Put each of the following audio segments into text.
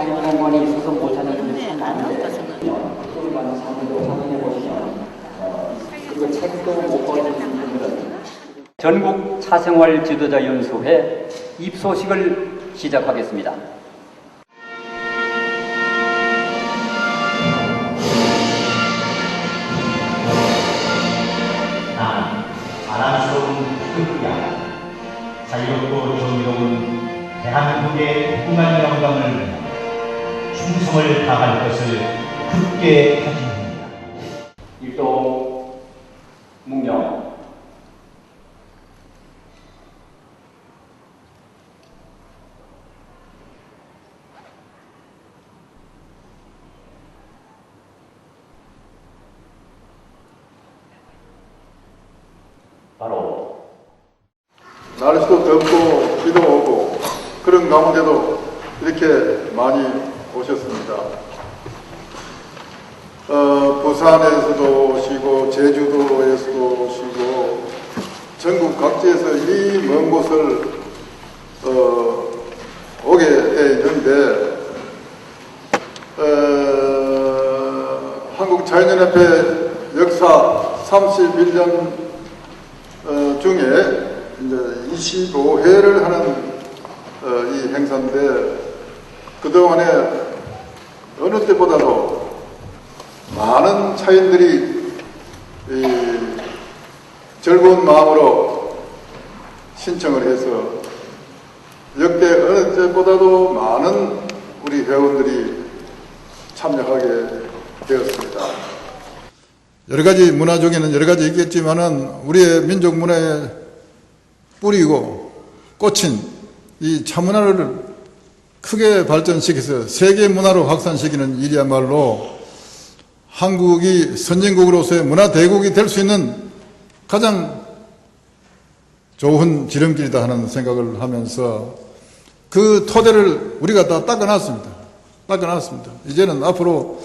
자유공간이 있어서 못하는 분들이 참 많은데 소를 많은 사람들도 확인해 보시면 그리고 책도 못 보는 분들은 전국 사생활 지도자 연수회 입소식을 시작하겠습니다. 난 자랑스러운 흑야 자유롭고 정의로운 대한민국의 무궁한 영광을 위해 충성을 다할 것을 굳게 다짐합니다. 일동 묵념. 바로 날씨도 덥고 비도 오고 그런 가운데도 이렇게 많이 오셨습니다. 부산에서도 오시고 제주도에서도 오시고 전국 각지에서 이 먼 곳을 오게 돼 있는데 한국자연연합회 역사 31년 중에 이제 25회를 하는 이 행사인데 그동안에 어느 때보다도 많은 차인들이 즐거운 마음으로 신청을 해서 역대 어느 때보다도 많은 우리 회원들이 참여하게 되었습니다. 여러 가지 문화 중에는 여러 가지 있겠지만은 우리의 민족 문화의 뿌리고 꽃인 이 차문화를 크게 발전시켜서 세계 문화로 확산시키는 일이야말로 한국이 선진국으로서의 문화 대국이 될 수 있는 가장 좋은 지름길이다 하는 생각을 하면서 그 토대를 우리가 다 닦아놨습니다. 이제는 앞으로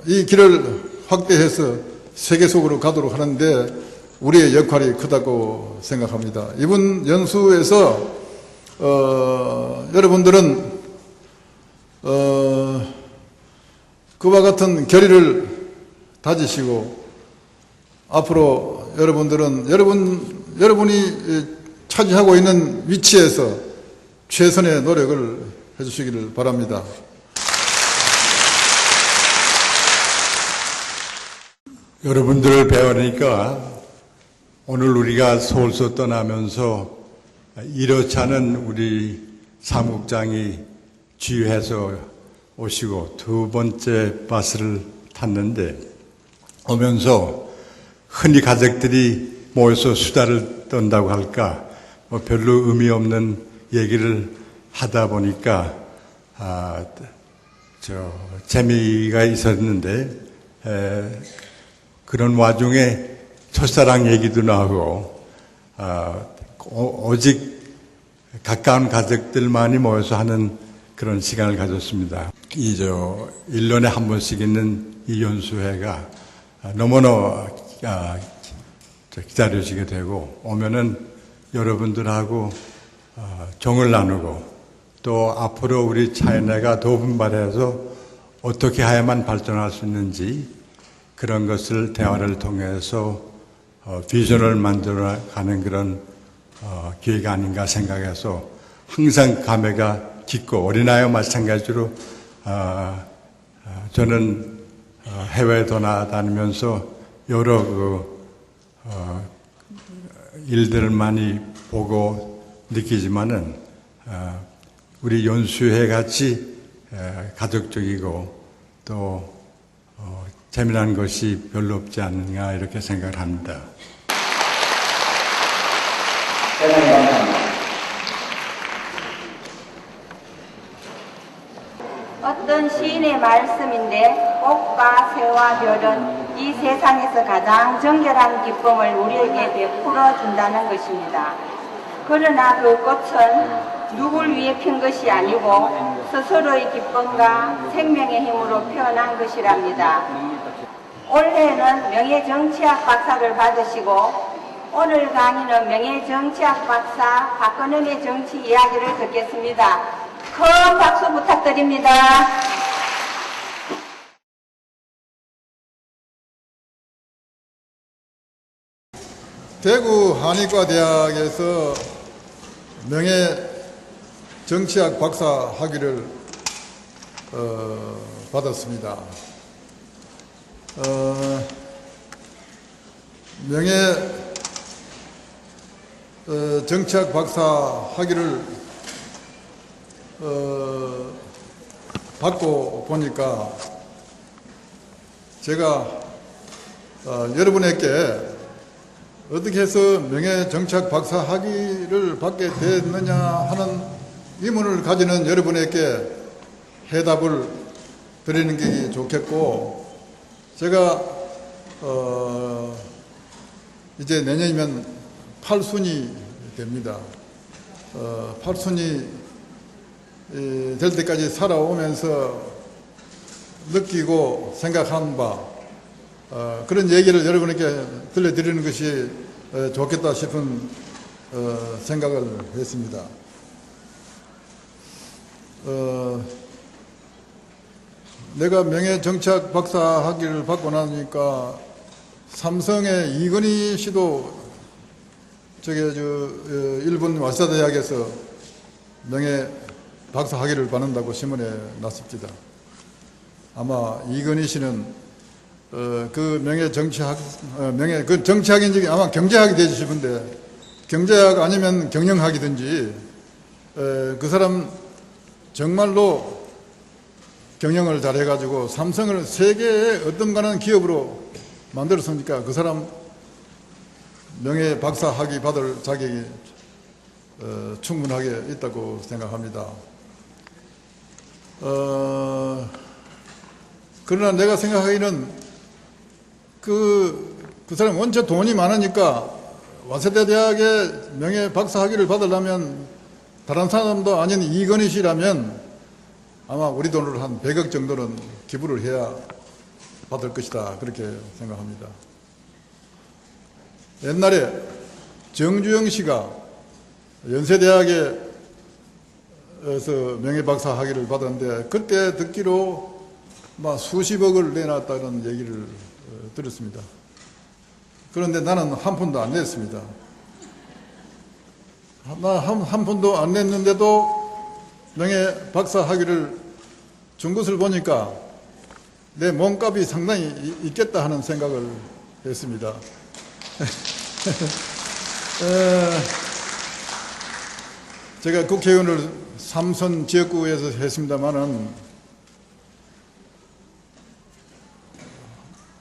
이 길을 확대해서 세계 속으로 가도록 하는데 우리의 역할이 크다고 생각합니다. 이번 연수에서 여러분들은 그와 같은 결의를 다지시고 앞으로 여러분들은 여러분이 차지하고 있는 위치에서 최선의 노력을 해주시기를 바랍니다. 여러분들을 뵈니까 오늘 우리가 서울서 떠나면서 이렇지 않은 우리 사무국장이 지휘해서 오시고 두 번째 버스를 탔는데 오면서 흔히 가족들이 모여서 수다를 떤다고 할까 별로 의미 없는 얘기를 하다 보니까 재미가 있었는데 그런 와중에 첫사랑 얘기도 나오고 오직 가까운 가족들만이 모여서 하는 그런 시간을 가졌습니다. 1년에 한 번씩 있는 이 연수회가 너무나 기다려지게 되고 오면은 여러분들하고 정을 나누고 또 앞으로 우리 차이나가 더 분발해서 어떻게 해야만 발전할 수 있는지 그런 것을 대화를 통해서 비전을 만들어가는 그런 기회가 아닌가 생각해서 항상 감회가 깊고 어린아이와 마찬가지로 저는 해외에 돌아다니면서 여러 일들을 많이 보고 느끼지만은 우리 연수회 같이 가족적이고 또 재미난 것이 별로 없지 않느냐 이렇게 생각을 합니다. 대단히 감사합니다. 어떤 시인의 말씀인데 꽃과 새와 별은 이 세상에서 가장 정결한 기쁨을 우리에게 베풀어 준다는 것입니다. 그러나 그 꽃은 누굴 위해 핀 것이 아니고 스스로의 기쁨과 생명의 힘으로 피어난 것이랍니다. 올해는 명예정치학 박사를 받으시고 오늘 강의는 명예정치학 박사 박건음의 정치 이야기를 듣겠습니다. 큰 박수 부탁드립니다. 대구 한의과대학에서 명예 정치학 박사 학위를 받았습니다. 명예 정치학 박사 학위를 받고 보니까 제가 여러분에게 어떻게 해서 명예 정치학 박사 학위를 받게 됐느냐 하는 의문을 가지는 여러분에게 해답을 드리는 게 좋겠고, 제가 이제 내년이면 8순이 됩니다. 8순이 될 때까지 살아오면서 느끼고 생각한 바, 그런 얘기를 여러분에게 들려드리는 것이 좋겠다 싶은 생각을 했습니다. 내가 명예정치학 박사 학위를 받고 나니까 삼성의 이건희 씨도 일본 와세다 대학에서 명예 박사 학위를 받는다고 신문에 났습니다. 아마 이건희 씨는 그 명예 정치학, 그 정치학인지 아마 경제학이 되지 싶은데, 경제학 아니면 경영학이든지, 그 사람 정말로 경영을 잘해가지고 삼성을 세계의 어떤 가는 기업으로 만들었으니까 그 사람 명예 박사 학위 받을 자격이 충분하게 있다고 생각합니다. 그러나 내가 생각하기는 그 사람 원체 돈이 많으니까 와세다 대학의 명예 박사 학위를 받으려면 다른 사람도 아닌 이건희 씨라면 아마 우리 돈으로 한 100억 정도는 기부를 해야 받을 것이다, 그렇게 생각합니다. 옛날에 정주영 씨가 연세대학에서 명예 박사 학위를 받았는데 그때 듣기로 막 수십억을 내놨다는 얘기를 들었습니다. 그런데 나는 한 푼도 안 냈습니다. 나 한 푼도 안 냈는데도 명예 박사 학위를 준 것을 보니까 내 몸값이 상당히 있겠다 하는 생각을 했습니다. 제가 국회의원을 삼선 지역구에서 했습니다마는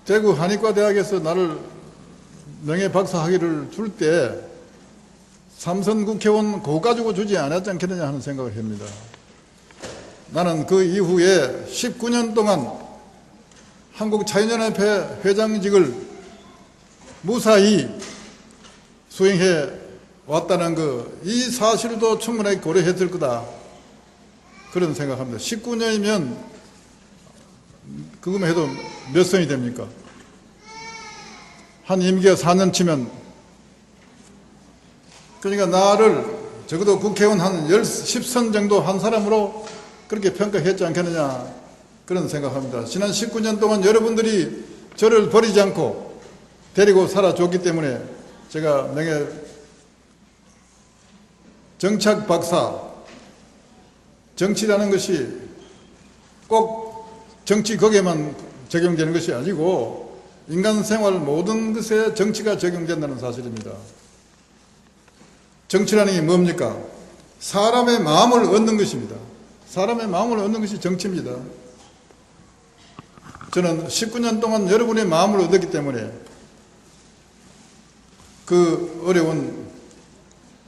대구 한의과대학에서 나를 명예 박사 학위를 줄 때 삼선 국회의원 그거 가지고 주지 않았지 않겠느냐 하는 생각을 합니다. 나는 그 이후에 19년 동안 한국차인연합회 회장직을 무사히 수행해 왔다는 이 사실도 충분하게 고려했을 거다, 그런 생각합니다. 19년이면 그거만 해도 몇 선이 됩니까? 한 임기가 4년 치면, 그러니까 나를 적어도 국회의원 한 10선 정도 한 사람으로 그렇게 평가했지 않겠느냐, 그런 생각합니다. 지난 19년 동안 여러분들이 저를 버리지 않고 데리고 살아줬기 때문에 제가 명예 정치학 박사, 정치라는 것이 꼭 정치 거기에만 적용되는 것이 아니고 인간 생활 모든 것에 정치가 적용된다는 사실입니다. 정치라는 게 뭡니까? 사람의 마음을 얻는 것입니다. 사람의 마음을 얻는 것이 정치입니다. 저는 19년 동안 여러분의 마음을 얻었기 때문에 그 어려운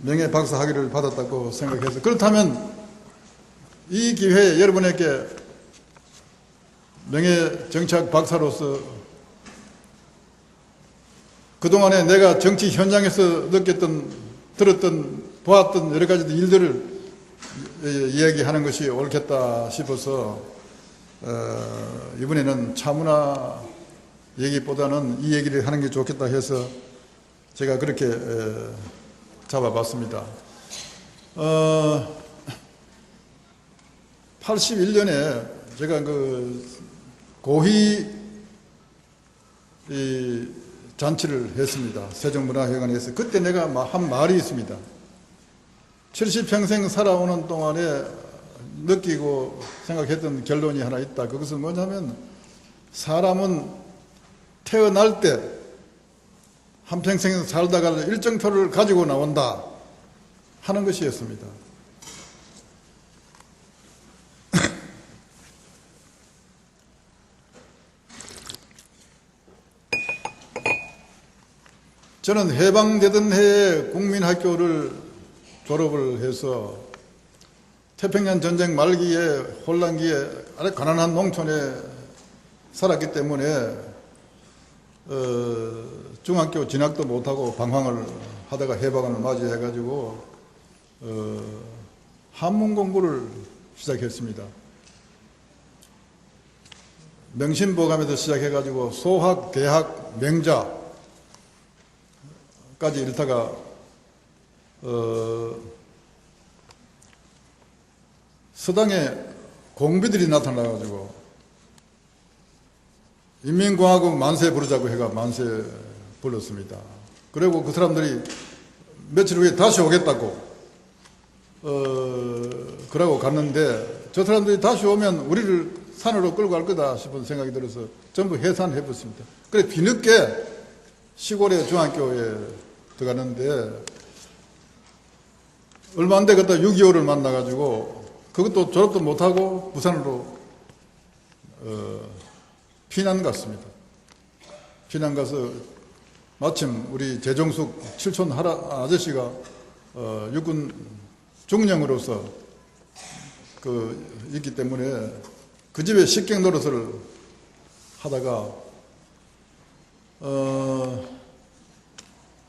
명예 박사 학위를 받았다고 생각해서, 그렇다면 이 기회에 여러분에게 명예 정치학 박사로서 그동안에 내가 정치 현장에서 느꼈던, 들었던, 보았던 여러 가지 일들을 이야기하는 것이 옳겠다 싶어서 이번에는 차문화 얘기보다는 이 얘기를 하는 게 좋겠다 해서 제가 그렇게 잡아봤습니다. 81년에 제가 그 고희 이 잔치를 했습니다. 세종문화회관에서. 그때 내가 한 말이 있습니다. 70평생 살아오는 동안에 느끼고 생각했던 결론이 하나 있다. 그것은 뭐냐면 사람은 태어날 때 한평생 살다가 일정표를 가지고 나온다 하는 것이었습니다. 저는 해방되던 해에 국민학교를 졸업을 해서 태평양 전쟁 말기에 혼란기에 아주 가난한 농촌에 살았기 때문에 중학교 진학도 못하고 방황을 하다가 해방을 맞이해가지고 한문 공부를 시작했습니다. 명심보감에서 시작해가지고 소학, 대학, 명자 까지 읽다가 서당에 공비들이 나타나가지고 인민공화국 만세 부르자고 해가 만세 불렀습니다. 그리고 그 사람들이 며칠 후에 다시 오겠다고 그러고 갔는데 저 사람들이 다시 오면 우리를 산으로 끌고 갈 거다 싶은 생각이 들어서 전부 해산해버렸습니다. 그래 뒤늦게 시골의 중학교에 들어갔는데 얼마 안 되겠다 6.25를 만나가지고 그것도 졸업도 못하고 부산으로 피난 갔습니다. 피난 가서 마침 우리 재정숙 칠촌 아저씨가 육군 중령으로서 있기 때문에 그 집에 식객 노릇을 하다가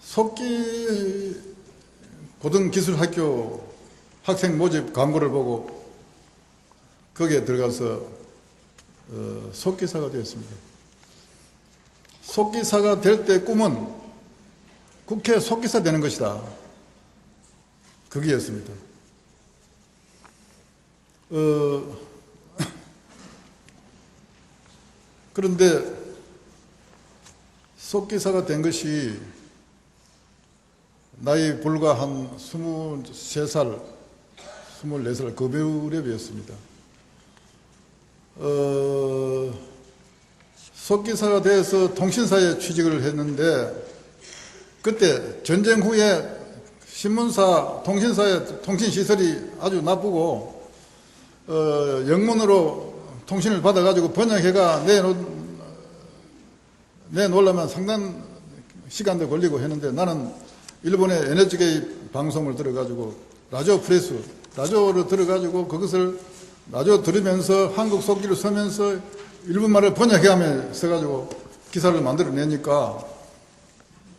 속기 고등기술학교 학생 모집 광고를 보고 거기에 들어가서 속기사가 되었습니다. 속기사가 될 때 꿈은 국회 속기사 되는 것이다. 그게였습니다. 그런데 속기사가 된 것이 나이 불과 한 23살, 24살 그 무렵이었습니다. 속기사가 돼서 통신사에 취직을 했는데 그때 전쟁 후에 신문사, 통신사의 통신시설이 아주 나쁘고 영문으로 통신을 받아가지고 번역해가 내놓으려면 상당한 시간도 걸리고 했는데 나는 일본의 NHK 방송을 들어가지고 라디오 프레스, 라디오를 들어가지고 그것을 라디오 들으면서 한국 속기를 쓰면서 일본말을 번역해가며 써가지고 기사를 만들어내니까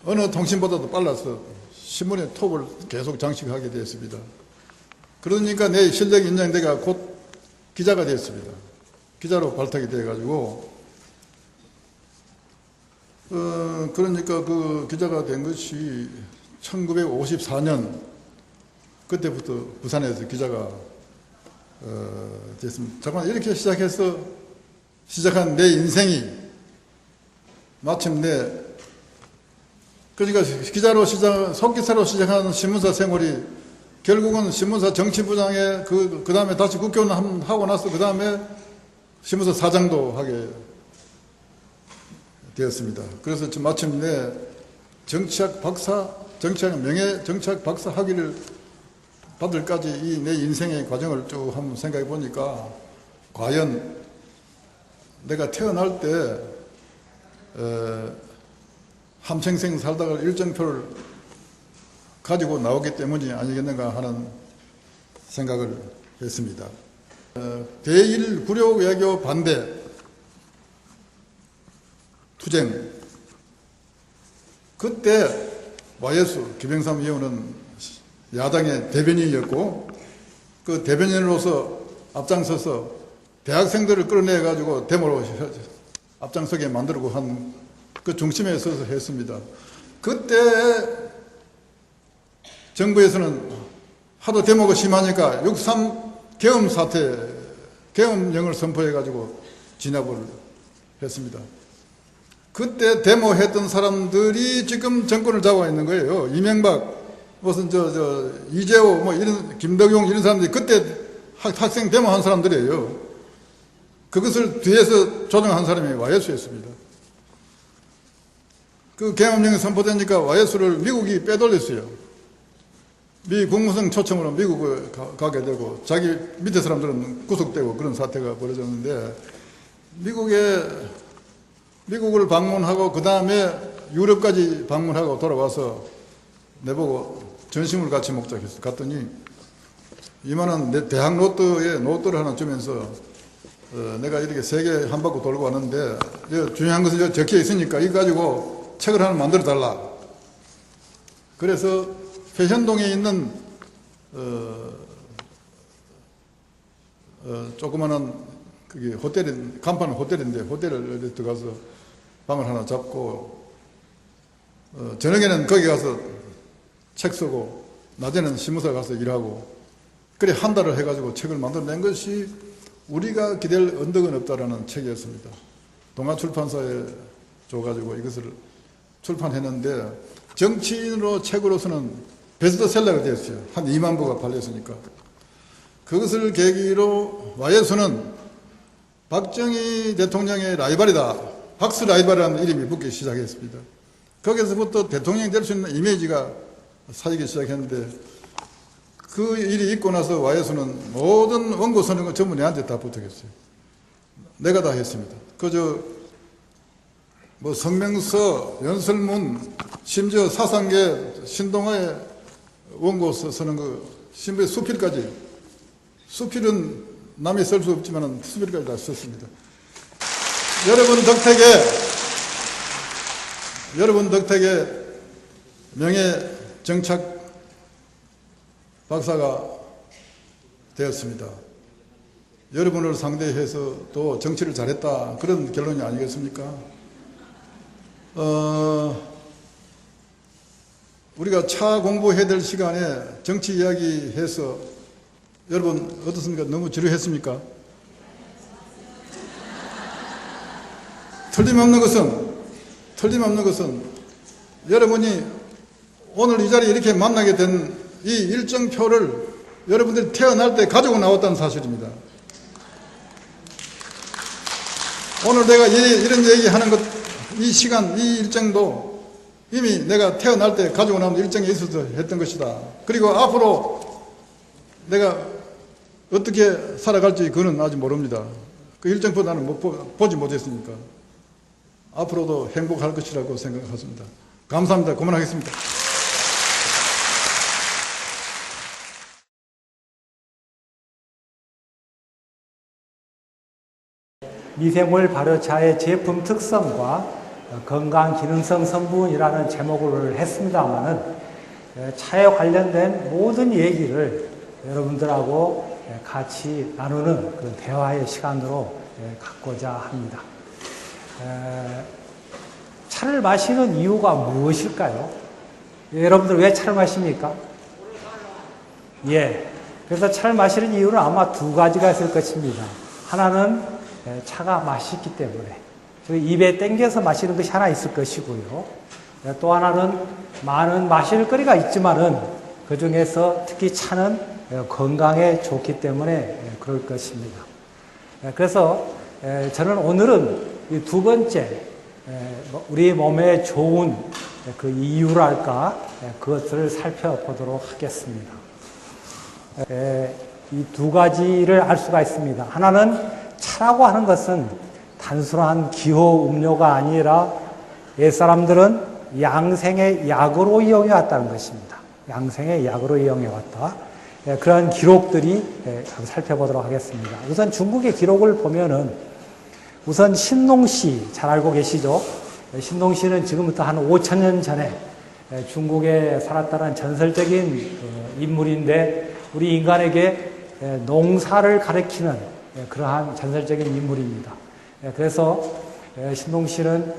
어느 통신보다도 빨라서 신문의 톱을 계속 장식하게 되었습니다. 그러니까 내 실력이 인정되가 곧 기자가 되었습니다. 기자로 발탁이 돼가지고 그러니까 그 기자가 된 것이 1954년 그때부터 부산에서 기자가 됐습니다. 잠깐 이렇게 시작한 내 인생이 마침내 그러니까 속기사로 시작한 신문사 생활이 결국은 신문사 정치부장에 그 다음에 다시 국회의원 하고 나서 그 다음에 신문사 사장도 하게 되었습니다. 그래서 마침내 명예정치학 박사 학위를 받을까지 이 내 인생의 과정을 쭉 한번 생각해 보니까 과연 내가 태어날 때 한평생 살다가 일정표를 가지고 나오기 때문이 아니겠는가 하는 생각을 했습니다. 대일 구려 외교 반대 투쟁 그때 와예수 김영삼 의원은 야당의 대변인이었고 그 대변인으로서 앞장서서 대학생들을 끌어내가지고 데모로 앞장서게 만들고 한 그 중심에 서서 했습니다. 그때 정부에서는 하도 데모가 심하니까 6.3 계엄 사태 계엄령을 선포해가지고 진압을 했습니다. 그때 데모했던 사람들이 지금 정권을 잡아 있는 거예요. 이명박, 무슨 이재호, 뭐 이런 김덕용 이런 사람들이 그때 학생 데모한 사람들이에요. 그것을 뒤에서 조정한 사람이 와예수였습니다. 그 계엄령이 선포되니까 와예수를 미국이 빼돌렸어요. 미 국무성 초청으로 미국을 가게 되고 자기 밑에 사람들은 구속되고 그런 사태가 벌어졌는데 미국을 방문하고 그 다음에 유럽까지 방문하고 돌아와서 내보고 전심을 같이 먹자 했어. 갔더니 이만한 내 대학 노트에 노트를 하나 주면서 내가 이렇게 세계 한 바퀴 돌고 왔는데 중요한 것은 적혀 있으니까 이거 가지고 책을 하나 만들어 달라. 그래서 회현동에 있는 조그마한 그게 간판 호텔인데 호텔을 들어가서 방을 하나 잡고 저녁에는 거기 가서 책 쓰고 낮에는 신문사 가서 일하고 그래 한 달을 해가지고 책을 만들어낸 것이 우리가 기댈 언덕은 없다라는 책이었습니다. 동아출판사에 줘가지고 이것을 출판했는데 정치인으로 책으로서는 베스트셀러가 되었어요. 한 2만 부가 팔렸으니까. 그것을 계기로 와예수는 박정희 대통령의 라이벌이다. 박스 라이벌이라는 이름이 붙기 시작했습니다. 거기서부터 대통령이 될 수 있는 이미지가 사지기 시작했는데 그 일이 있고 나서 와예수는 모든 원고 서는 거 전부 내한테 다 붙었겠어요. 내가 다 했습니다. 뭐 성명서, 연설문, 심지어 사상계 신동아의 원고 쓰는 거, 심지어 수필까지. 수필은 남이 쓸 수 없지만 수필까지 다 썼습니다. 여러분 덕택에 명예 정착 박사가 되었습니다. 여러분을 상대해서 또 정치를 잘했다. 그런 결론이 아니겠습니까? 우리가 차 공부해야 될 시간에 정치 이야기 해서 여러분 어떻습니까? 너무 지루했습니까? 틀림없는 것은 여러분이 오늘 이 자리에 이렇게 만나게 된 이 일정표를 여러분들이 태어날 때 가지고 나왔다는 사실입니다. 오늘 내가 이런 얘기하는 것, 이 시간, 이 일정도 이미 내가 태어날 때 가지고 나온 일정에 있어서 했던 것이다. 그리고 앞으로 내가 어떻게 살아갈지 그는 아직 모릅니다. 그 일정표 나는 보지 못했으니까. 앞으로도 행복할 것이라고 생각했습니다. 감사합니다. 그만하겠습니다. 미생물 발효차의 제품 특성과 건강 기능성 성분이라는 제목을 했습니다마는 차에 관련된 모든 얘기를 여러분들하고 같이 나누는 그런 대화의 시간으로 갖고자 합니다. 차를 마시는 이유가 무엇일까요? 여러분들 왜 차를 마십니까? 그래서 차를 마시는 이유는 아마 두 가지가 있을 것입니다. 하나는 차가 맛있기 때문에 입에 땡겨서 마시는 것이 하나 있을 것이고요. 또 하나는 많은 마실 거리가 있지만은 그 중에서 특히 차는 건강에 좋기 때문에 그럴 것입니다. 그래서 저는 오늘은 이 두 번째 우리 몸에 좋은 그 이유랄까 그것을 살펴보도록 하겠습니다. 이 두 가지를 알 수가 있습니다. 하나는 차라고 하는 것은 단순한 기호 음료가 아니라 옛사람들은 양생의 약으로 이용해 왔다는 것입니다. 양생의 약으로 이용해 왔다. 그런 기록들이 한번 살펴보도록 하겠습니다. 우선 중국의 기록을 보면은 우선 신농시 잘 알고 계시죠? 신농시는 지금부터 한 5,000년 전에 중국에 살았다는 전설적인 인물인데 우리 인간에게 농사를 가르치는 그러한 전설적인 인물입니다. 그래서 신동씨는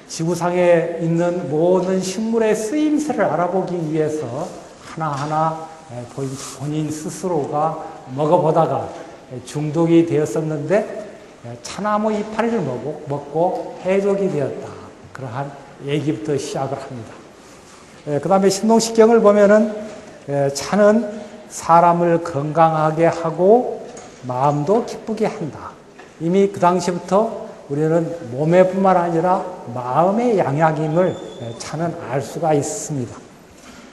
지구상에 있는 모든 식물의 쓰임새를 알아보기 위해서 하나하나 본인 스스로가 먹어보다가 중독이 되었었는데 차나무 이파리를 먹고 해독이 되었다. 그러한 얘기부터 시작을 합니다. 그 다음에 신동식경을 보면은 차는 사람을 건강하게 하고 마음도 기쁘게 한다. 이미 그 당시부터 우리는 몸에뿐만 아니라 마음의 양약임을 차는 알 수가 있습니다.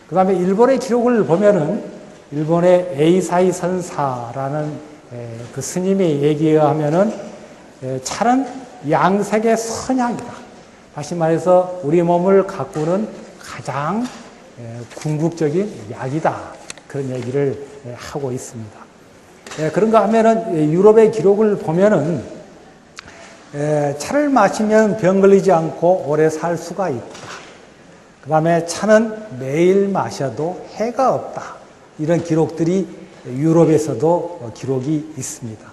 그 다음에 일본의 기록을 보면은 일본의 에이사이 선사라는 그 스님의 얘기에 의하면은 차는 양색의 선약이다. 다시 말해서 우리 몸을 가꾸는 가장 궁극적인 약이다. 그런 얘기를 하고 있습니다. 그런가 하면은 유럽의 기록을 보면은 차를 마시면 병 걸리지 않고 오래 살 수가 있다. 그 다음에 차는 매일 마셔도 해가 없다. 이런 기록들이 유럽에서도 기록이 있습니다.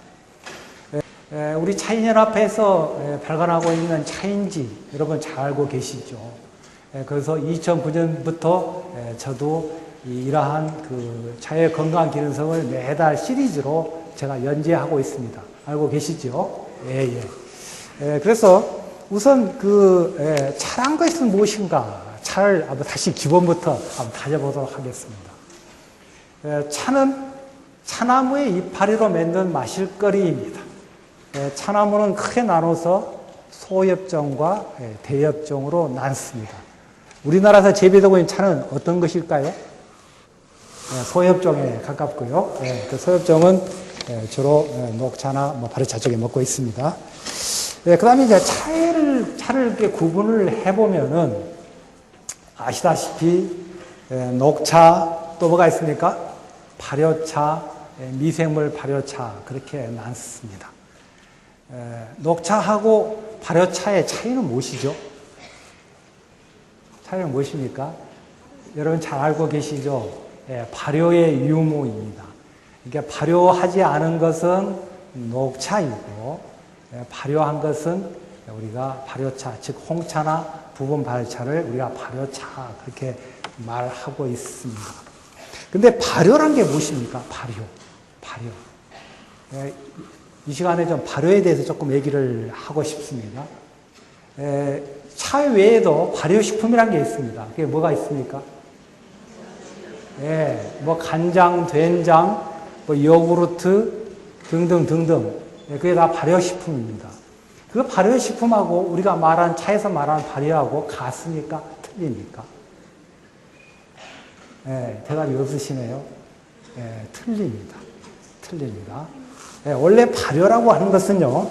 우리 차인연합회에서 발간하고 있는 차인지 여러분 잘 알고 계시죠? 그래서 2009년부터 저도 이러한 그 차의 건강 기능성을 매달 시리즈로 제가 연재하고 있습니다. 알고 계시죠? 예. 그래서 우선 차란 것은 무엇인가? 차를 한번 다시 기본부터 한번 다져보도록 하겠습니다. 차는 차나무의 이파리로 만든 마실거리입니다. 차나무는 크게 나눠서 소엽종과 대엽종으로 나눴습니다. 우리나라에서 재배되고 있는 차는 어떤 것일까요? 소엽종에 가깝고요. 그 소엽종은 주로 녹차나 발효차 쪽에 먹고 있습니다. 그 다음에 이제 차를 이렇게 구분을 해보면은 아시다시피 녹차 또 뭐가 있습니까? 발효차, 미생물 발효차 그렇게 나눴습니다. 녹차하고 발효차의 차이는 무엇이죠? 차이는 무엇입니까? 여러분 잘 알고 계시죠? 발효의 유무입니다. 그러니까 발효하지 않은 것은 녹차이고 발효한 것은 우리가 발효차, 즉 홍차나 부분 발효차를 우리가 발효차 그렇게 말하고 있습니다. 근데 발효란 게 무엇입니까? 발효. 이 시간에 좀 발효에 대해서 조금 얘기를 하고 싶습니다. 차 외에도 발효식품이라는 게 있습니다. 그게 뭐가 있습니까? 뭐 간장, 된장, 뭐 요구르트 등등. 그게 다 발효식품입니다. 그 발효식품하고 우리가 말한 차에서 말하는 발효하고 같습니까? 틀립니까? 대답이 없으시네요. 틀립니다. 원래 발효라고 하는 것은요,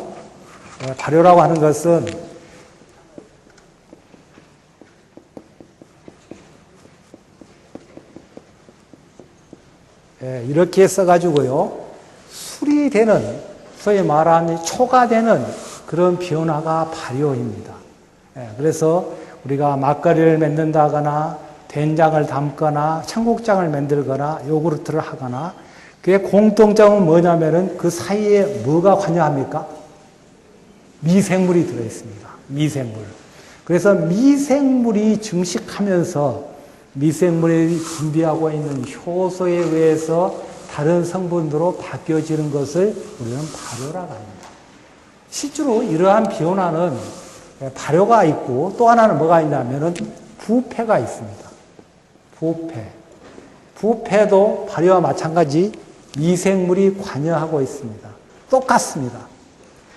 이렇게 써가지고요, 술이 되는, 소위 말하는 초가 되는 그런 변화가 발효입니다. 그래서 우리가 막걸리를 만든다거나, 된장을 담거나, 청국장을 만들거나, 요구르트를 하거나, 그의 공통점은 뭐냐면은 그 사이에 뭐가 관여합니까? 미생물이 들어있습니다. 미생물. 그래서 미생물이 증식하면서 미생물이 분비하고 있는 효소에 의해서 다른 성분으로 바뀌어지는 것을 우리는 발효라고 합니다. 실제로 이러한 변화는 발효가 있고 또 하나는 뭐가 있냐면은 부패가 있습니다. 부패도 발효와 마찬가지 미생물이 관여하고 있습니다. 똑같습니다.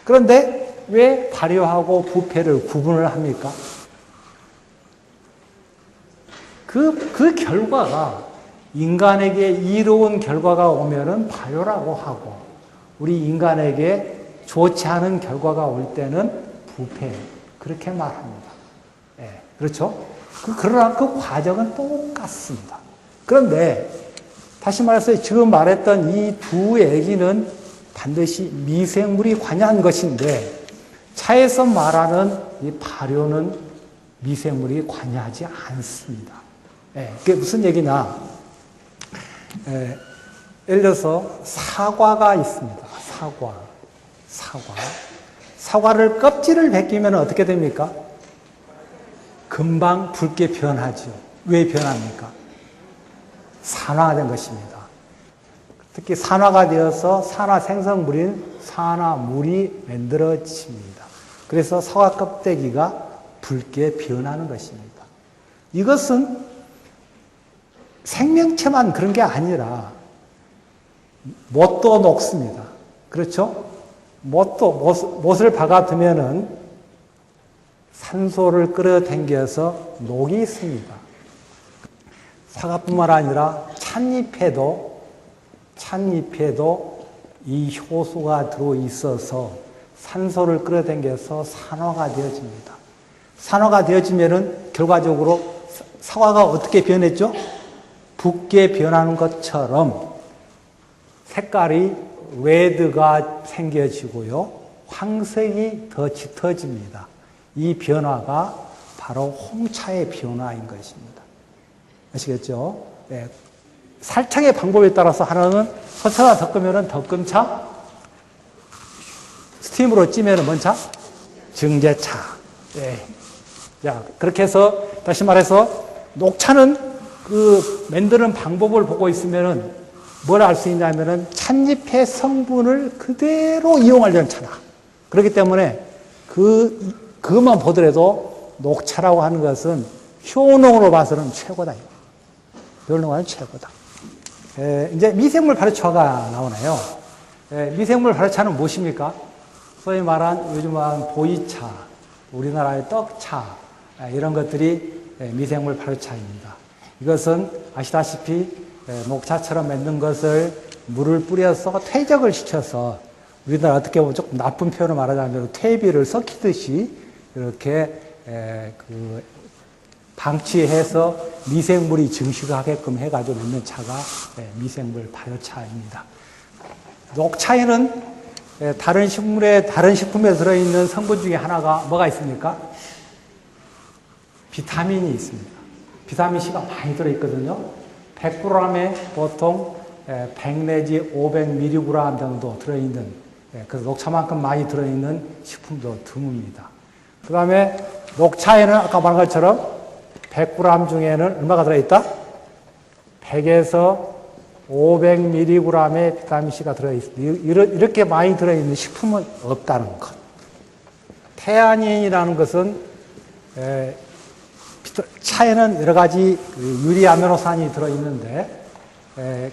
그런데 왜 발효하고 부패를 구분을 합니까? 그 결과가 인간에게 이로운 결과가 오면은 발효라고 하고 우리 인간에게 좋지 않은 결과가 올 때는 부패 그렇게 말합니다. 그렇죠? 그러나 그 과정은 똑같습니다. 그런데 다시 말해서 지금 말했던 이 두 얘기는 반드시 미생물이 관여한 것인데 차에서 말하는 이 발효는 미생물이 관여하지 않습니다. 그게 무슨 얘기냐? 예를 들어서 사과가 있습니다. 사과를 껍질을 벗기면 어떻게 됩니까? 금방 붉게 변하죠. 왜 변합니까? 산화된 것입니다. 특히 산화가 되어서 산화 생성물인 산화물이 만들어집니다. 그래서 사과 껍데기가 붉게 변하는 것입니다. 이것은 생명체만 그런 게 아니라 못도 녹습니다. 그렇죠? 못을 박아두면은 산소를 끌어당겨서 녹이 있습니다. 사과뿐만 아니라 찻잎에도 이 효소가 들어있어서 산소를 끌어당겨서 산화가 되어집니다. 산화가 되어지면은 결과적으로 사과가 어떻게 변했죠? 붉게 변하는 것처럼 색깔이 레드가 생겨지고요. 황색이 더 짙어집니다. 이 변화가 바로 홍차의 변화인 것입니다. 아시겠죠? 네. 살짝의 방법에 따라서 하나는 설탕을 섞으면 덕금차, 스팀으로 찌면 뭔 차? 증제차. 네. 자, 그렇게 해서 다시 말해서 녹차는 그 만드는 방법을 보고 있으면은 뭘 알 수 있냐면은 찻잎의 성분을 그대로 이용하려는 차다. 그렇기 때문에 그것만 보더라도 녹차라고 하는 것은 효능으로 봐서는 최고다. 효능으로는 최고다. 이제 미생물 발효차가 나오네요. 미생물 발효차는 무엇입니까? 소위 말한 요즘은 보이차, 우리나라의 떡차, 이런 것들이 미생물 발효차입니다. 이것은 아시다시피 녹차처럼 만든 것을 물을 뿌려서 퇴적을 시켜서 우리나라 어떻게 보면 조금 나쁜 표현을 말하자면 퇴비를 섞이듯이 이렇게 방치해서 미생물이 증식하게끔 해가지고 만든 차가 미생물 발효차입니다. 녹차에는 다른 식품에 들어있는 성분 중에 하나가 뭐가 있습니까? 비타민이 있습니다. 비타민C가 많이 들어있거든요. 100g에 보통 100 내지 500mg 정도 들어있는, 그래서 녹차만큼 많이 들어있는 식품도 드뭅니다. 그 다음에 녹차에는 아까 말한 것처럼 100g 중에는 얼마가 들어있다? 100에서 500mg의 비타민C가 들어있습니다. 이렇게 많이 들어있는 식품은 없다는 것. 태아닌이라는 것은 차에는 여러 가지 유리아미노산이 들어있는데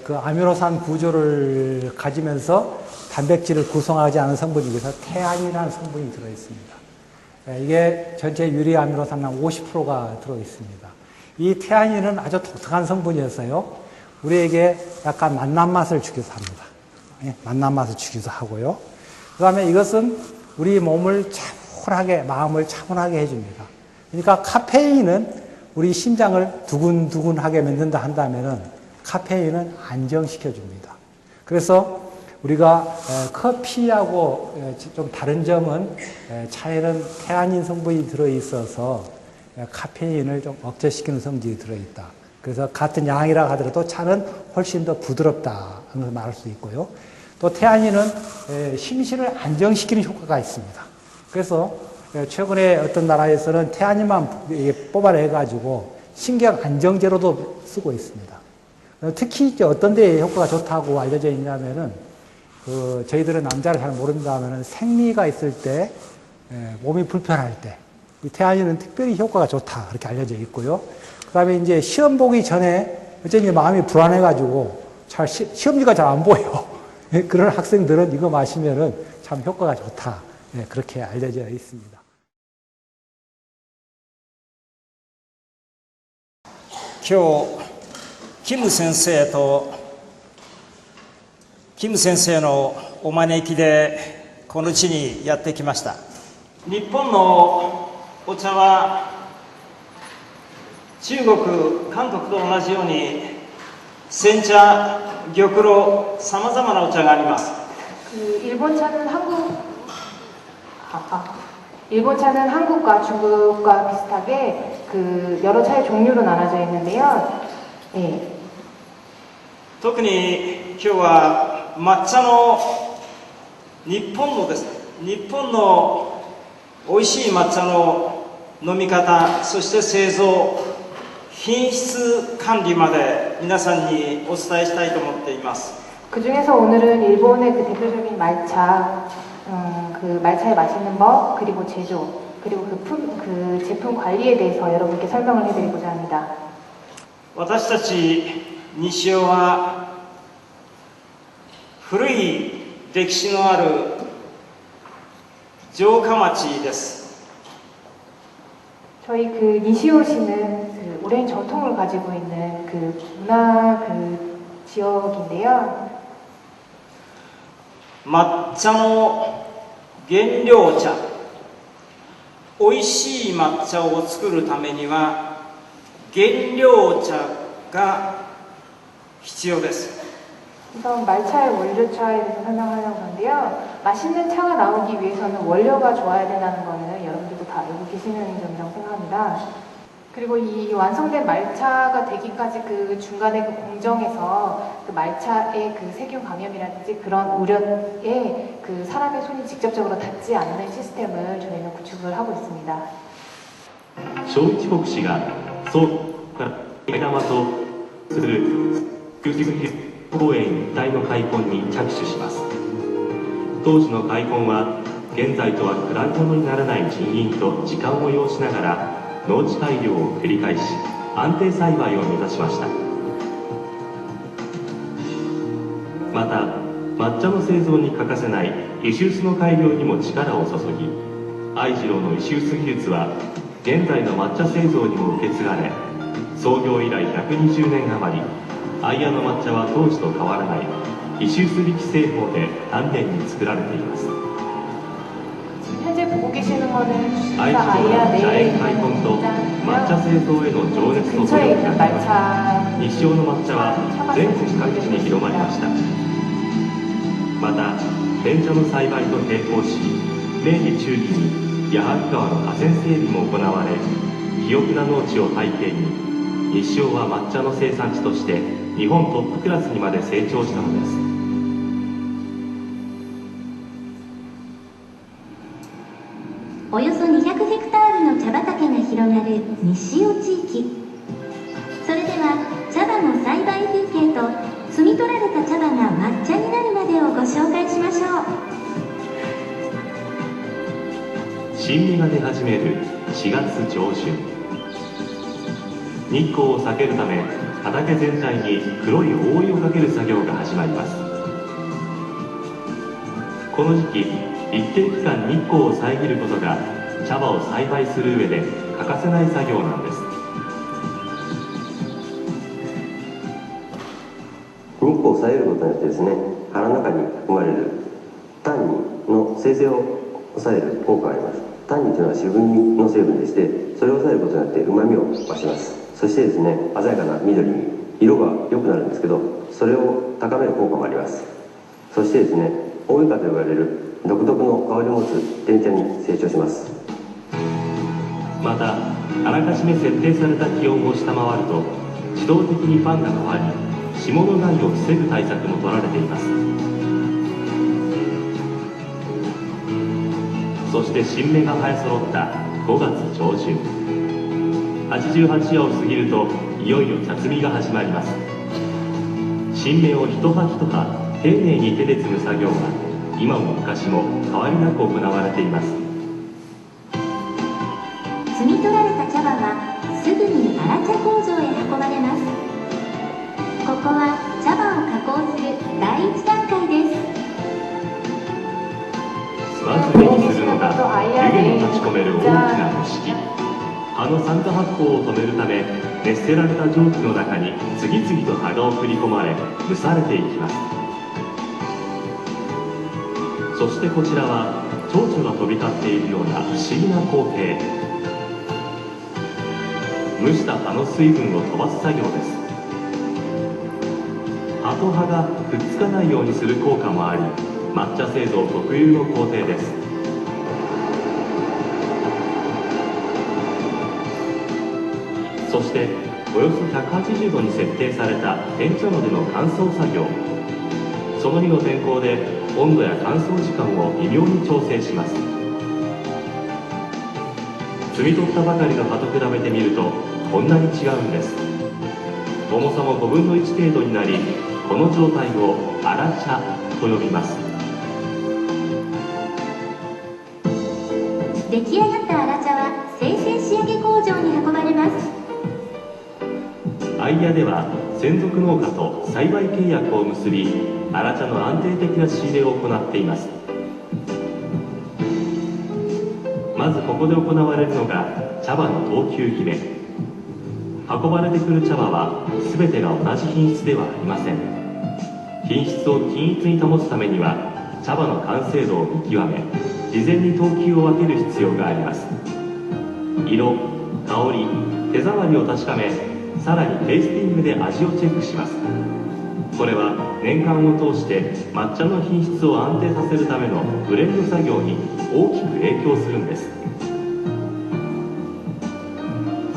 그 아미노산 구조를 가지면서 단백질을 구성하지 않은 성분 중에서 태아닌이라는 성분이 들어있습니다. 이게 전체 유리아미노산 한 50%가 들어있습니다. 이 태아닌은 아주 독특한 성분이어서요. 우리에게 약간 맛난 맛을 주기도 합니다. 맛난 맛을 주기도 하고요. 그 다음에 이것은 우리 몸을 차분하게, 마음을 차분하게 해줍니다. 그러니까 카페인은 우리 심장을 두근두근하게 만든다 한다면은 카페인은 안정시켜줍니다. 그래서 우리가 커피하고 좀 다른 점은 차에는 태아닌 성분이 들어있어서 카페인을 좀 억제시키는 성질이 들어있다. 그래서 같은 양이라 하더라도 차는 훨씬 더 부드럽다 하는 걸 말할 수 있고요. 또 태아닌은 심신을 안정시키는 효과가 있습니다. 그래서 최근에 어떤 나라에서는 태아닌만 뽑아내가지고 신경 안정제로도 쓰고 있습니다. 특히 이제 어떤 데에 효과가 좋다고 알려져 있냐면은 저희들은 남자를 잘 모른다면은 생리가 있을 때 몸이 불편할 때 이 태아닌은 특별히 효과가 좋다 그렇게 알려져 있고요. 그다음에 이제 시험 보기 전에 어쩐지 마음이 불안해가지고 시험지가 잘 안 보여. 그런 학생들은 이거 마시면은 참 효과가 좋다. 그렇게 알려져 있습니다. 오늘キム先生のお招きでこの地にやってきました。日本のお茶は中国、韓国と同じように煎茶、玉露、さまざまなお茶があります。일본차는 한국과 중국과 비슷하게 여러 차의 종류로 나눠져 있는데요. 예. 特に今日は抹茶の日本の美味しい抹茶の飲み方、そして製造、品質管理まで皆さんにお伝えしたいと思っています。그 중에서 오늘은 일본의 그 대표적인 말차, 그 말차의 맛있는 법, 그리고 제조, 그리고 그 제품 관리에 대해서 여러분께 설명을 해드리고자 합니다. 私たち西尾は古い歴史のある城下町です。 저희 그 니시오시는 그 오랜 전통을 가지고 있는 그 문화 그 지역인데요. 抹茶の原料茶、おいしい抹茶を作るためには原料茶が必要です。 우선 말차의 원료차에 대해서 설명하려고 하는데요. 맛있는 차가 나오기 위해서는 원료가 좋아야 된다는 거는 여러분들도 다 알고 계시는 점이라고 생각합니다. 그리고 이 완성된 말차가 되기까지 그 중간에 그 공정에서 그 말차의 그 세균 감염이라든지 그런 우려에 그 사람의 손이 직접적으로 닿지 않는 시스템을 저희는 구축을 하고 있습니다. 正一国氏がそう目玉とする公園一帯の開墾に着手します。当時の開墾は現在とは比べ物にならない人員と時間を要しながら農地改良を繰り返し安定栽培を目指しました。また抹茶の製造に欠かせない石臼の改良にも力を注ぎ、愛次郎の石臼技術は現在の抹茶製造にも受け継がれ、創業以来120年余り愛屋の抹茶は当時と変わらない石臼力製法で丹念に作られています。 현재 보고 계시는 거는 愛知 주사 県 아이야 の茶園開墾と 내일 抹茶製造への情熱と努 근처에 力 있는 が 말차 西尾の抹茶は全国各地に広まりました。また天茶の栽培と並行し、明治中期に矢作川の河川整備も行われ、肥沃な農地を背景に西尾は抹茶の生産地として日本トップクラスにまで成長したのです。 およそ200ヘクタールの茶畑が広がる西尾地域。それでは茶葉の栽培風景と摘み取られた茶葉が抹茶になるまでをご紹介しましょう。新芽が出始める4月上旬、日光を避けるため畑全体に黒い覆いをかける作業が始まります。この時期一定期間日光を遮ることが茶葉を栽培する上で欠かせない作業なんです。日光を遮ることによってですね、葉の中に含まれるタンニンの生成を抑える効果があります。タンニンというのは渋みの成分でして、それを抑えることによって旨味を増します。そしてですね、鮮やかな緑に色が良くなるんですけど、それを高める効果もあります。そしてですね、大イカと呼ばれる独特の香りを持つ天茶に成長します。またあらかじめ設定された気温を下回ると自動的にファンが変わり、霜の害を防ぐ対策も取られています。そして新芽が生え揃った5月上旬、88夜を過ぎるといよいよ茶摘みが始まります。新芽を一葉一葉丁寧に手で摘む作業は今も昔も変わりなく行われています。摘み取られた茶葉はすぐに荒茶工場へ運ばれます。ここは茶葉を加工する第一段階です。まず目にするのが湯気の立ち込める大きな蒸し器。葉の酸化発酵を止めるため熱せられた蒸気の中に次々と葉が送り込まれ蒸されていきます。そしてこちらは蝶々が飛び交っているような不思議な光景。蒸した葉の水分を飛ばす作業です。葉と葉がくっつかないようにする効果もあり、抹茶製造特有の工程です。そしておよそ180度に設定された天茶炉での乾燥作業。その日の天候で温度や乾燥時間を微妙に調整します。摘み取ったばかりの葉と比べてみるとこんなに違うんです。重さも5分の1程度になり、この状態を荒茶と呼びます。出来上がった荒茶は精製仕上げ工場に運ばれます。アイヤでは専属農家と栽培契約を結び、荒茶の安定的な仕入れを行っています。まずここで行われるのが茶葉の等級決め。運ばれてくる茶葉は全てが同じ品質ではありません。品質を均一に保つためには茶葉の完成度を見極め、事前に等級を分ける必要があります。色、香り、手触りを確かめ、さらにテイスティングで味をチェックします。これは年間を通して抹茶の品質を安定させるためのブレンド作業に大きく影響するんです。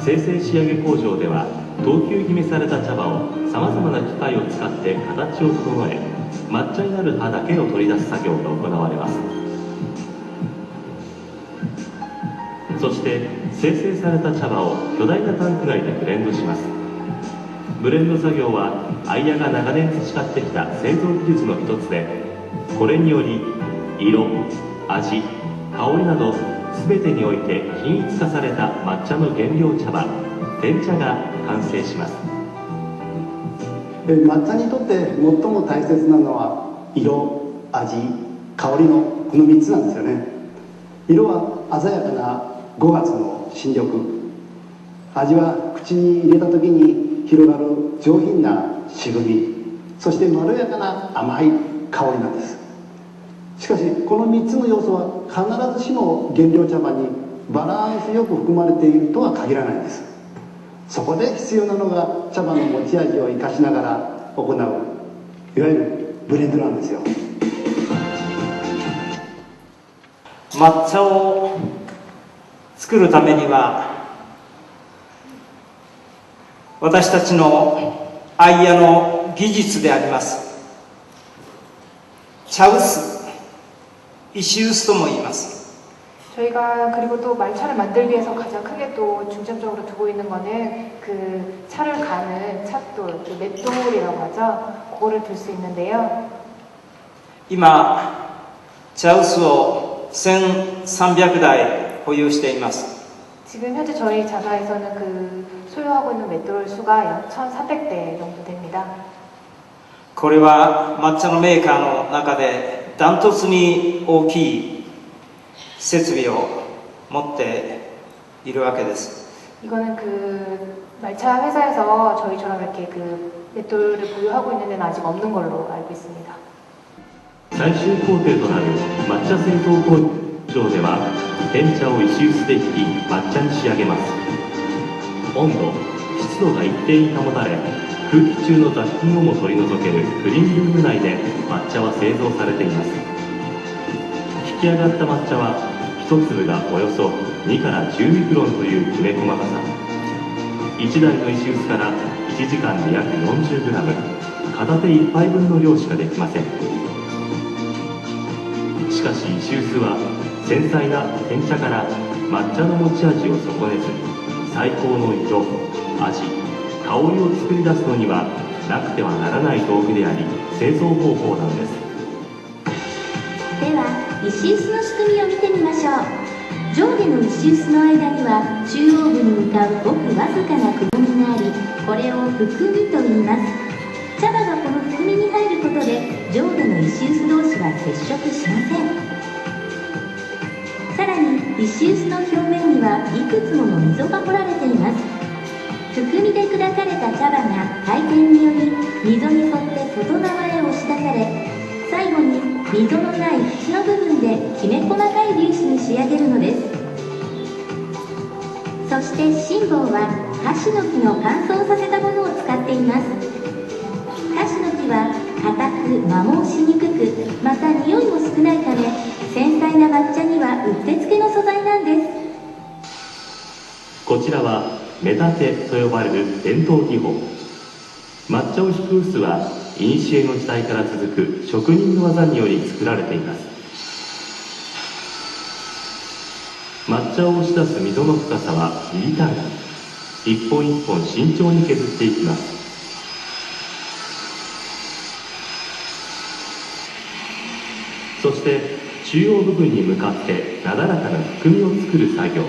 精製仕上げ工場では等級決めされた茶葉をさまざまな機械を使って形を整え、抹茶になる葉だけを取り出す作業が行われます。そして精製された茶葉を巨大なタンク内でブレンドします。ブレンド作業はアイヤが長年培ってきた製造技術の一つで、これにより色、味、香りなど全てにおいて均一化された抹茶の原料茶葉、天茶が完成します。抹茶にとって最も大切なのは色、味、香りのこの3つなんですよね。色は鮮やかな5月の新緑、味は口に入れた時に広がる上品な渋み、そしてまろやかな甘い香りなんです。しかしこの3つの要素は必ずしも原料茶葉にバランスよく含まれているとは限らないんです。そこで必要なのが茶葉の持ち味を生かしながら行ういわゆるブレンドなんですよ。抹茶を作るためには私たちのアイヤの技術であります茶臼、石臼とも言います。 저희가 그리고 또 말차를 만들기 위해서 가장 크게 또 중점적으로 두고 있는 거는 그 차를 가는 찻돌, 그 맷돌이라고 하죠. 그거를 둘 수 있는데요. 今茶臼を1300台保有しています。 지금 현재 저희 자사에서는 그 소유하고 있는 맷돌 수가 약 1,400대 정도 됩니다. これは抹茶のメーカーの中でダントツに大きい設備を持っているわけです。 이거는 그 말차 회사에서 저희처럼 이렇게 그 맷돌을 보유하고 있는 데는 아직 없는 걸로 알고 있습니다. 最終工程となる抹茶製造工場では天茶を石臼でひき抹茶に仕上げます。温度、湿度が一定に保たれ、空気中の雑菌をも取り除けるクリーンルーム内で抹茶は製造されています。引き上がった抹茶は1粒がおよそ2から10ミクロンというきめ細かさ。1台の石臼から1時間で約 40g、 片手1杯分の量しかできません。しかし石臼は繊細な天茶から抹茶の持ち味を損ねず、最高の色、味、香りを作り出すのにはなくてはならない道具であり、製造方法なんです。では石臼の仕組みを見てみましょう。上下の石臼の間には中央部に向かうごくわずかなくぼみがあり、これを含みと言います。茶葉がこの含みに入ることで上下の石臼同士は接触しません。さらに石臼の表面にはいくつもの溝が掘られています。含みで砕かれた茶葉が回転により溝に沿って外側へ押し出され、最後に溝のない縁の部分できめ細かい粒子に仕上げるのです。そして芯棒はカシの木の乾燥させたものを使っています。カシの木は硬く摩耗しにくく、また匂いも少ないため繊細な抹茶にはうってつけの素材なんです。こちらは目立てと呼ばれる伝統技法。抹茶を引く臼は古の時代から続く職人の技により作られています。抹茶を押し出す溝の深さはミリ単位。一本一本慎重に削っていきます。そして中央部分に向かってなだらかな含みを作る作業。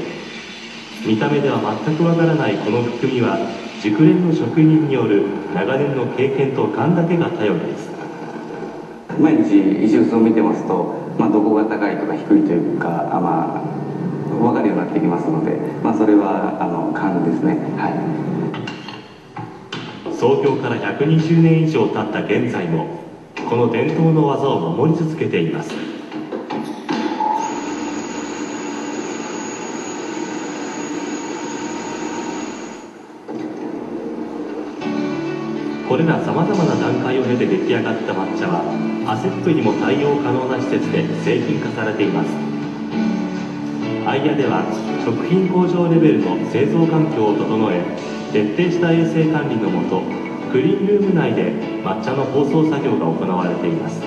見た目では全くわからないこの含みは熟練の職人による長年の経験と勘だけが頼りです。毎日石臼を見てますと、どこが高いとか低いというか、分かるようになってきますので、それは勘ですね。はい。創業から120年以上経った現在もこの伝統の技を守り続けています。これらさまざまな段階を経て出来上がった抹茶はアセットにも対応可能な施設で製品化されています。アイヤでは食品工場レベルの製造環境を整え、徹底した衛生管理のもとクリーンルーム内で抹茶の包装作業が行われています。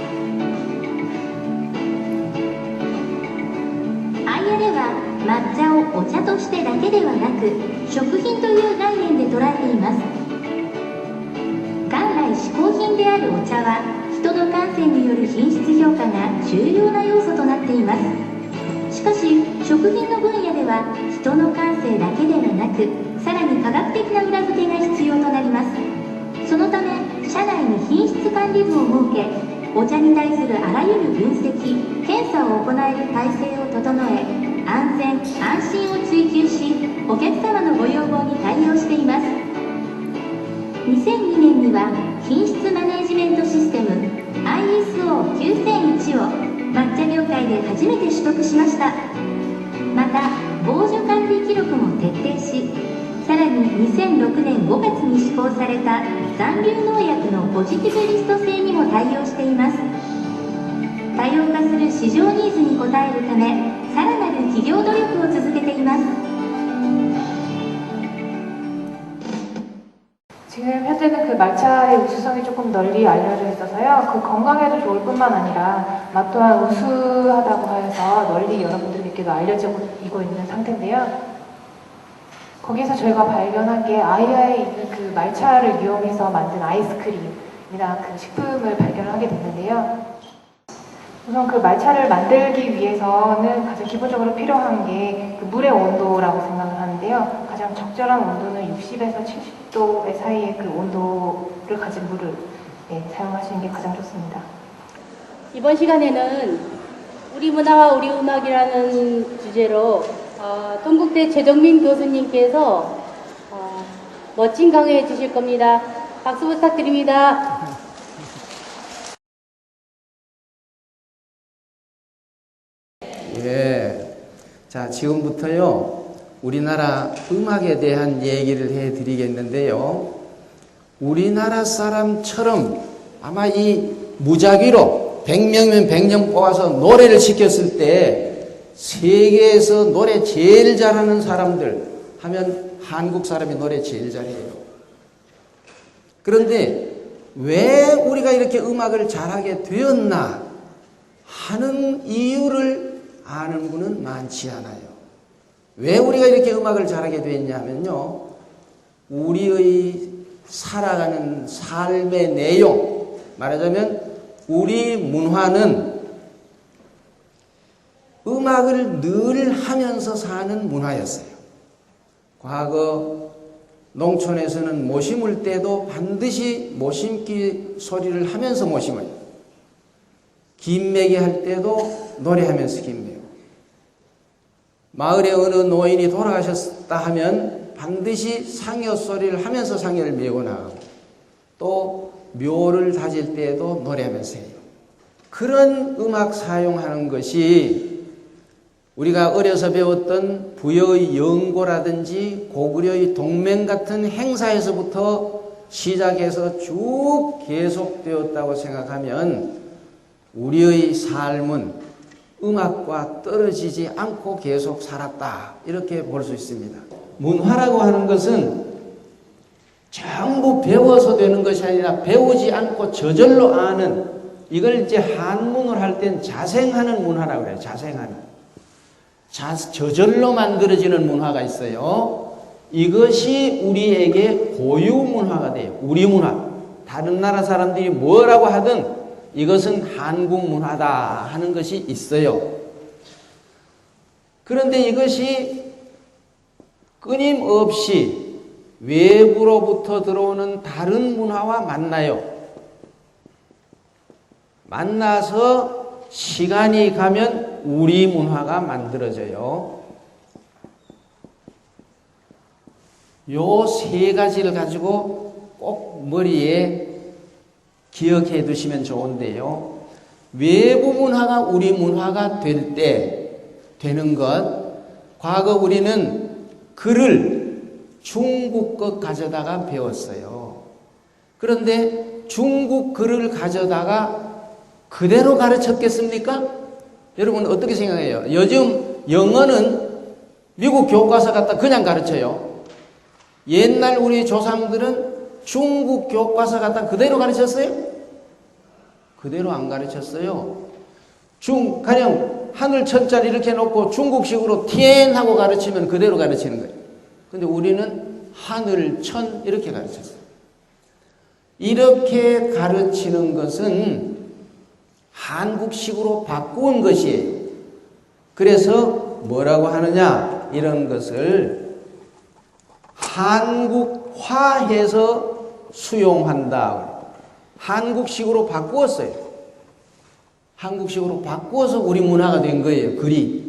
アイヤでは抹茶をお茶としてだけではなく食品という概念で捉えています。元来嗜好品であるお茶は人の感性による品質評価が重要な要素となっています。しかし食品の分野では人の感性だけではなくさらに科学的な裏付けが必要となります。そのため社内に品質管理部を設け、お茶に対するあらゆる分析検査を行える体制を整え、安全安心を追求しお客様のご要望に対応しています。2002年には品質マネジメントシステム ISO9001 を抹茶業界で初めて取得しました。また防除管理記録も徹底し、さらに2006年5月に施行された残留農薬のポジティブリスト制にも対応しています。多様化する市場ニーズに応えるため、さらなる企業努力を続けています。 지금 현재는 그 말차의 우수성이 조금 널리 알려져 있어서요. 그 건강에도 좋을 뿐만 아니라 맛 또한 우수하다고 해서 널리 여러분들께도 알려지고 있는 상태인데요. 거기서 저희가 발견한 게 아이아에 있는 그 말차를 이용해서 만든 아이스크림이랑 그 식품을 발견하게 됐는데요. 우선 그 말차를 만들기 위해서는 가장 기본적으로 필요한 게 그 물의 온도라고 생각을 하는데요. 가장 적절한 온도는 60에서 70도 사이의 그 온도를 가진 물을 사용하시는 게 가장 좋습니다. 이번 시간에는 우리 문화와 우리 음악이라는 주제로 동국대 최정민 교수님께서 멋진 강의해 주실 겁니다. 박수 부탁드립니다. 예. 자, 지금부터요, 우리나라 음악에 대한 얘기를 해 드리겠는데요. 우리나라 사람처럼 아마 이 무작위로 100명이면 100명 뽑아서 노래를 시켰을 때 세계에서 노래 제일 잘하는 사람들 하면 한국 사람이 노래 제일 잘해요. 그런데 왜 우리가 이렇게 음악을 잘하게 되었나 하는 이유를 아는 분은 많지 않아요. 왜 우리가 이렇게 음악을 잘하게 됐냐면요, 우리의 살아가는 삶의 내용, 말하자면 우리 문화는 음악을 늘 하면서 사는 문화였어요. 과거 농촌에서는 못 심을 때도 반드시 못 심기 소리를 하면서 못 심어요. 김매기 할 때도 노래하면서 김매고, 마을에 어느 노인이 돌아가셨다 하면 반드시 상여 소리를 하면서 상여를 메고 나가고, 또 묘를 다질 때에도 노래하면서 해요. 그런 음악 사용하는 것이 우리가 어려서 배웠던 부여의 영고라든지 고구려의 동맹 같은 행사에서부터 시작해서 쭉 계속되었다고 생각하면 우리의 삶은 음악과 떨어지지 않고 계속 살았다, 이렇게 볼 수 있습니다. 문화라고 하는 것은 전부 배워서 되는 것이 아니라 배우지 않고 저절로 아는, 이걸 이제 한문을 할 땐 자생하는 문화라고 그래요. 자생하는. 저절로 만들어지는 문화가 있어요. 이것이 우리에게 고유 문화가 돼요. 우리 문화. 다른 나라 사람들이 뭐라고 하든 이것은 한국 문화다 하는 것이 있어요. 그런데 이것이 끊임없이 외부로부터 들어오는 다른 문화와 만나요. 만나서 시간이 가면 우리 문화가 만들어져요. 요 세 가지를 가지고 꼭 머리에 기억해 두시면 좋은데요. 외부 문화가 우리 문화가 될 때 되는 것, 과거 우리는 글을 중국 것 가져다가 배웠어요. 그런데 중국 글을 가져다가 그대로 가르쳤겠습니까? 여러분 어떻게 생각해요? 요즘 영어는 미국 교과서 갖다 그냥 가르쳐요. 옛날 우리 조상들은 중국 교과서 갖다 그대로 가르쳤어요? 그대로 안 가르쳤어요. 가령 하늘 천자를 이렇게 놓고 중국식으로 티엔 하고 가르치면 그대로 가르치는 거예요. 근데 우리는 하늘 천 이렇게 가르쳤어요. 이렇게 가르치는 것은 한국식으로 바꾼 것이에요. 그래서 뭐라고 하느냐? 이런 것을 한국화해서 수용한다. 한국식으로 바꾸었어요. 한국식으로 바꾸어서 우리 문화가 된 거예요. 글이.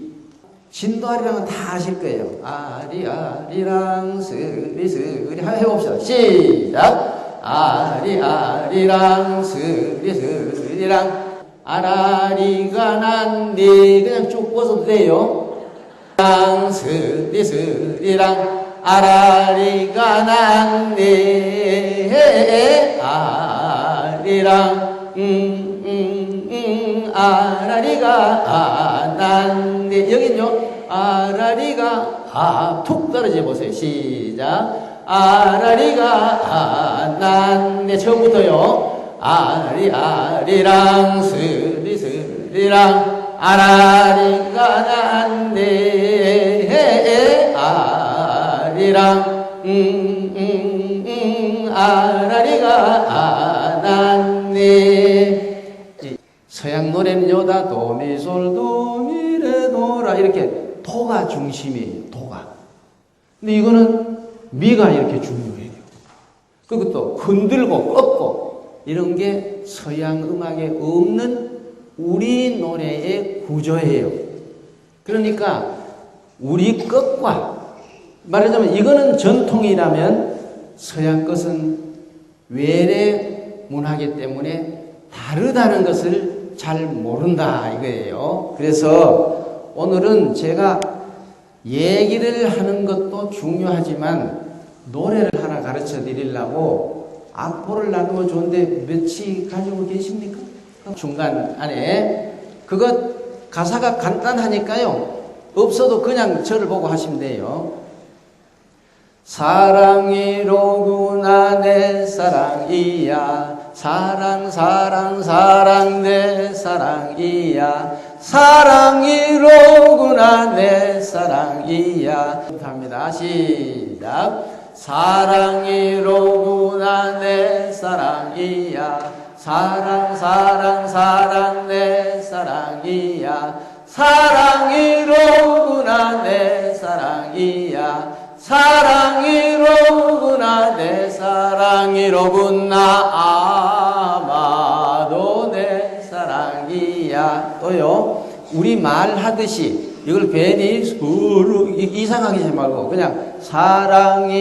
진도아리랑은 다 아실 거예요. 아리아리랑 스리스리 해봅시다. 시작. 아리아리랑 스리스리랑 아라리가 난데 그냥 쭉 벗어도 돼요. 랑 스리스리랑 아라리가 난데 아리랑 아라리가 난데 여긴요 아라리가 툭 떨어져 보세요. 시작. 아라리가 난데 처음부터요. 아리아리랑 스리스리랑 아라리가 난데 아리랑 아라리가 난데. 서양 노래는요 다 도미솔 도미레도라 이렇게 도가 중심이에요. 도가. 근데 이거는 미가 이렇게 중요해요. 그리고 또 흔들고 꺾고 이런 게 서양 음악에 없는 우리 노래의 구조예요. 그러니까 우리 것과 말하자면 이거는 전통이라면 서양 것은 외래 문화이기 때문에 다르다는 것을 잘 모른다 이거예요. 그래서 오늘은 제가 얘기를 하는 것도 중요하지만 노래를 하나 가르쳐 드리려고 악보를 나누면 좋은데 몇이 가지고 계십니까? 중간 안에 그것 가사가 간단하니까요. 없어도 그냥 저를 보고 하시면 돼요. 사랑이로구나 내 사랑이야 사랑 사랑 사랑 내 사랑이야 사랑이로구나 내 사랑이야 합니다. 시작. 사랑이로구나 내 사랑이야 사랑 사랑 사랑 내 사랑이야 사랑이로구나 내 사랑이야 사랑이로구나 내 사랑이로구나 아마도 내 사랑이야. 또요 우리 말하듯이 이걸 괜히 이상하게 하지 말고 그냥 사랑이로구나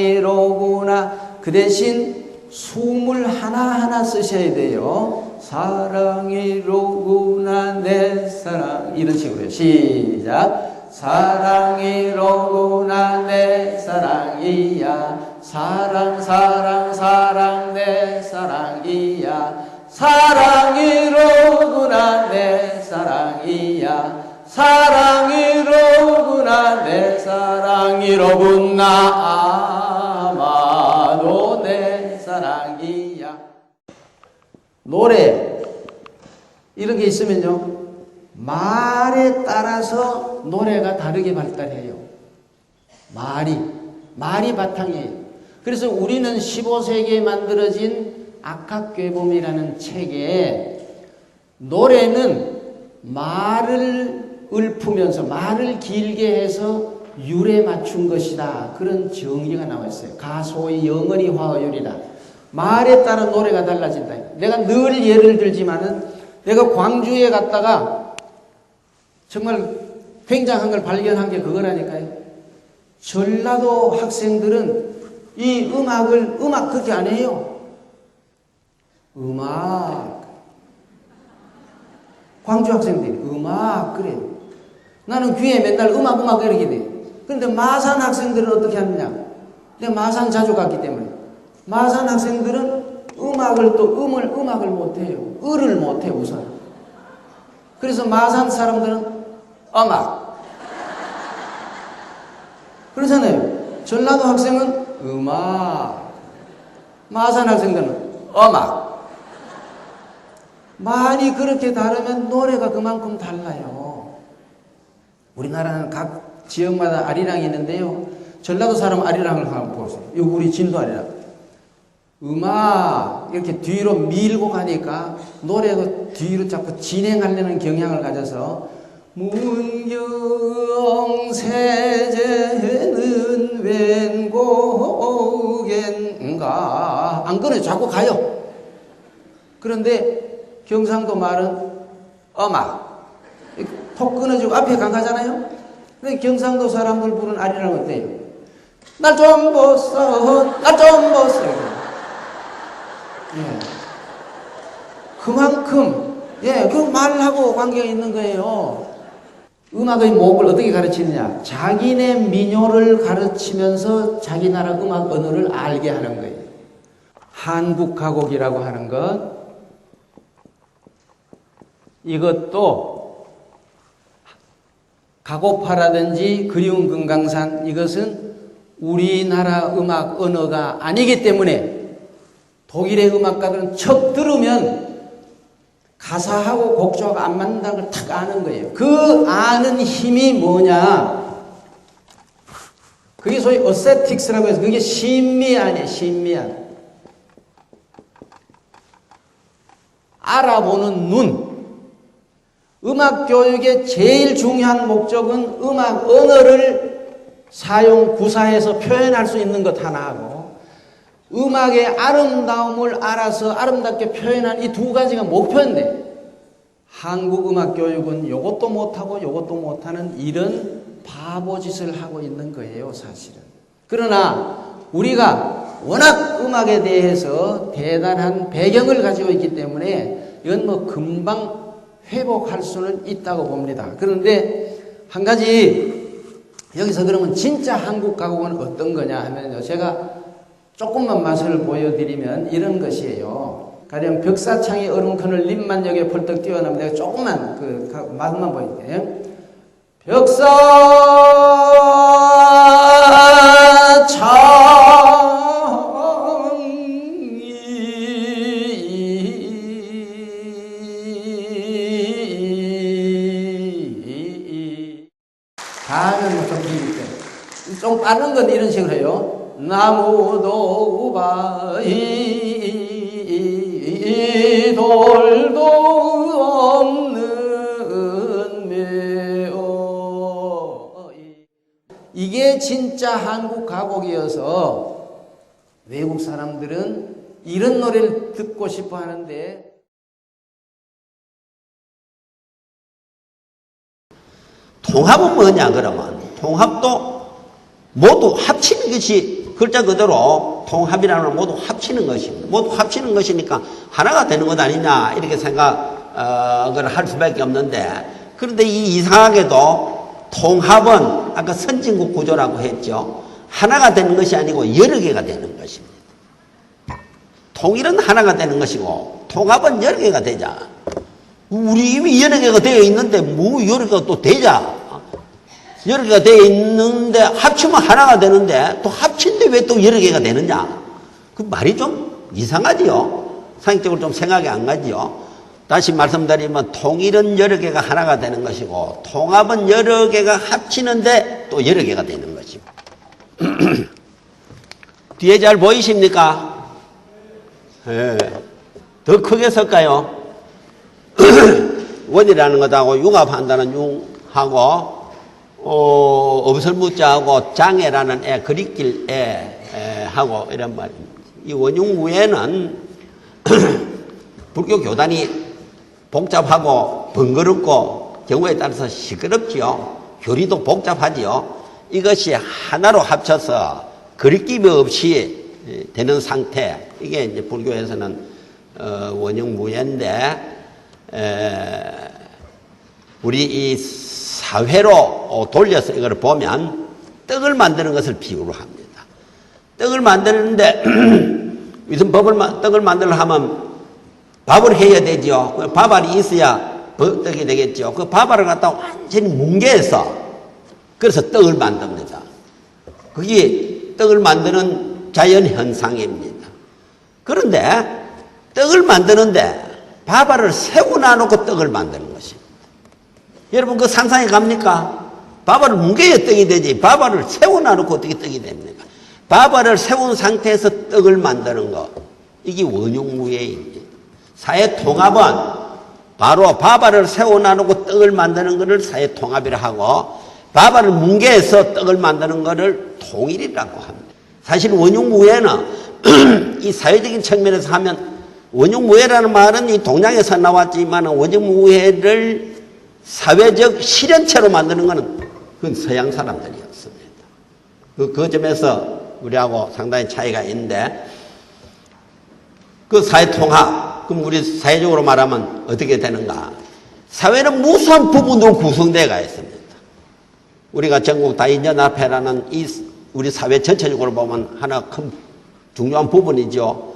그 대신 숨을 하나하나 쓰셔야 돼요. 사랑이로구나 내 사랑 이런 식으로요. 시작. 사랑이로구나 내 사랑이야 사랑 사랑 사랑 내 사랑이야 사랑이로구나 내 사랑이야 사랑이로구나 내 사랑이로구나 아마도 내 사랑이야. 노래 이런 게 있으면요 말에 따라서 노래가 다르게 발달해요. 말이 바탕이에요. 그래서 우리는 15세기에 만들어진 악학괴범이라는 책에 노래는 말을 읊으면서 말을 길게 해서 율에 맞춘 것이다. 그런 정의가 나와 있어요. 가소의 영어리 화어율이다. 말에 따라 노래가 달라진다. 내가 늘 예를 들지만은 내가 광주에 갔다가 정말 굉장한 걸 발견한 게 그거라니까요. 전라도 학생들은 이 음악 그렇게 안 해요. 음악. 광주 학생들이 음악 그래요. 나는 귀에 맨날 음악 이렇게 돼. 그런데 마산 학생들은 어떻게 하느냐? 내가 마산 자주 갔기 때문에 마산 학생들은 음악을 못해요. 을을 못해요 우선. 그래서 마산 사람들은 음악 그러잖아요. 전라도 학생은 음악, 마산 학생들은 음악. 말이 그렇게 다르면 노래가 그만큼 달라요. 우리나라는 각 지역마다 아리랑이 있는데요. 전라도 사람 아리랑을 한번 보세요. 여기 우리 진도 아리랑. 음악 이렇게 뒤로 밀고 가니까 노래가 뒤로 자꾸 진행하려는 경향을 가져서 문경세제는 웬곡인가 안 끊어요. 자꾸 가요. 그런데 경상도 말은 음악 톡 끊어지고 앞에 강가잖아요. 근데 경상도 사람들 부르는 아리랑은 어때요? 날 좀 보소 날 좀 보소. 예. 그만큼 그 말하고 관계가 있는 거예요. 음악의 목을 어떻게 가르치느냐? 자기네 민요를 가르치면서 자기 나라 음악 언어를 알게 하는 거예요. 한국 가곡이라고 하는 것 이것도 가고파라든지 그리운 금강산 이것은 우리나라 음악 언어가 아니기 때문에 독일의 음악가들은 척 들으면 가사하고 곡조하고 안 맞는다는 걸 탁 아는 거예요. 그 아는 힘이 뭐냐? 그게 소위 어세틱스라고 해서 그게 심미안이에요. 심미안. 알아보는 눈. 음악 교육의 제일 중요한 목적은 음악 언어를 구사해서 표현할 수 있는 것 하나하고 음악의 아름다움을 알아서 아름답게 표현한 이 두 가지가 목표인데 한국 음악 교육은 요것도 못하고 요것도 못하는 이런 바보짓을 하고 있는 거예요, 사실은. 그러나 우리가 워낙 음악에 대해서 대단한 배경을 가지고 있기 때문에 이건 뭐 금방 회복할 수는 있다고 봅니다. 그런데 한 가지 여기서 그러면 진짜 한국 가곡은 어떤 거냐 하면요. 제가 조금만 맛을 보여드리면 이런 것이에요. 가령 벽사창의 얼음큰을 님만역에 펄떡 뛰어나면 내가 조금만 맛만 보여드릴게요. 다음은 좀 빠른 건 이런 식으로 해요. 나무도 우바이 돌도 없는 묘. 이게 진짜 한국 가곡이어서 외국 사람들은 이런 노래를 듣고 싶어 하는데 통합은 뭐냐 그러면 통합도 모두 합치는 것이 글자 그대로 통합이라는 걸 모두 합치는 것입니다. 모두 합치는 것이니까 하나가 되는 것 아니냐 이렇게 생각을 할 수밖에 없는데 그런데 이 이상하게도 통합은 아까 선진국 구조라고 했죠. 하나가 되는 것이 아니고 여러 개가 되는 것입니다. 통일은 하나가 되는 것이고 통합은 여러 개가 되자. 우리 이미 여러 개가 되어 있는데 뭐 여러 개가 또 되자. 여러 개가 되어 있는데 합치면 하나가 되는데 또 합친데 왜 또 여러 개가 되느냐. 그 말이 좀 이상하지요. 상식적으로 좀 생각이 안 가지요. 다시 말씀드리면 통일은 여러 개가 하나가 되는 것이고 통합은 여러 개가 합치는데 또 여러 개가 되는 것이고 뒤에 잘 보이십니까? 예. 더 크게 쓸까요? 원이라는 것하고 융합한다는 융하고 엄설무자하고 장애라는 애, 그리길 하고 이런 말입니다. 이 원흉무예는 불교 교단이 복잡하고 번거롭고 경우에 따라서 시끄럽지요. 교리도 복잡하지요. 이것이 하나로 합쳐서 거리낌이 없이 되는 상태. 이게 이제 불교에서는 원흉무예인데 우리 이 사회로 돌려서 이걸 보면 떡을 만드는 것을 비유로 합니다. 떡을 만드는데 무슨 떡을 만들려 하면 밥을 해야 되죠. 밥알이 있어야 떡이 되겠죠. 그 밥알을 갖다 완전히 뭉개서 그래서 떡을 만듭니다. 그게 떡을 만드는 자연현상입니다. 그런데 떡을 만드는데 밥알을 세워놔놓고 떡을 만드는 것입니다. 여러분 그 상상이 갑니까? 밥알을 뭉개야 떡이 되지 밥알을 세워놔놓고 어떻게 떡이 됩니까? 밥알을 세운 상태에서 떡을 만드는 것, 이게 원흉무예입니다. 사회통합은 바로 밥알을 세워놔놓고 떡을 만드는 것을 사회통합이라 하고 밥알을 뭉개서 떡을 만드는 것을 통일이라고 합니다. 사실 원흉무예는 이 사회적인 측면에서 하면 원흉무예라는 말은 이 동양에서 나왔지만 원흉무예를 사회적 실현체로 만드는 것은 그건 서양 사람들이었습니다. 그 점에서 우리하고 상당히 차이가 있는데 그 사회통합, 그럼 우리 사회적으로 말하면 어떻게 되는가? 사회는 무수한 부분으로 구성되어 있습니다. 우리가 전국 다인연합회라는 이 우리 사회 전체적으로 보면 하나 큰 중요한 부분이죠.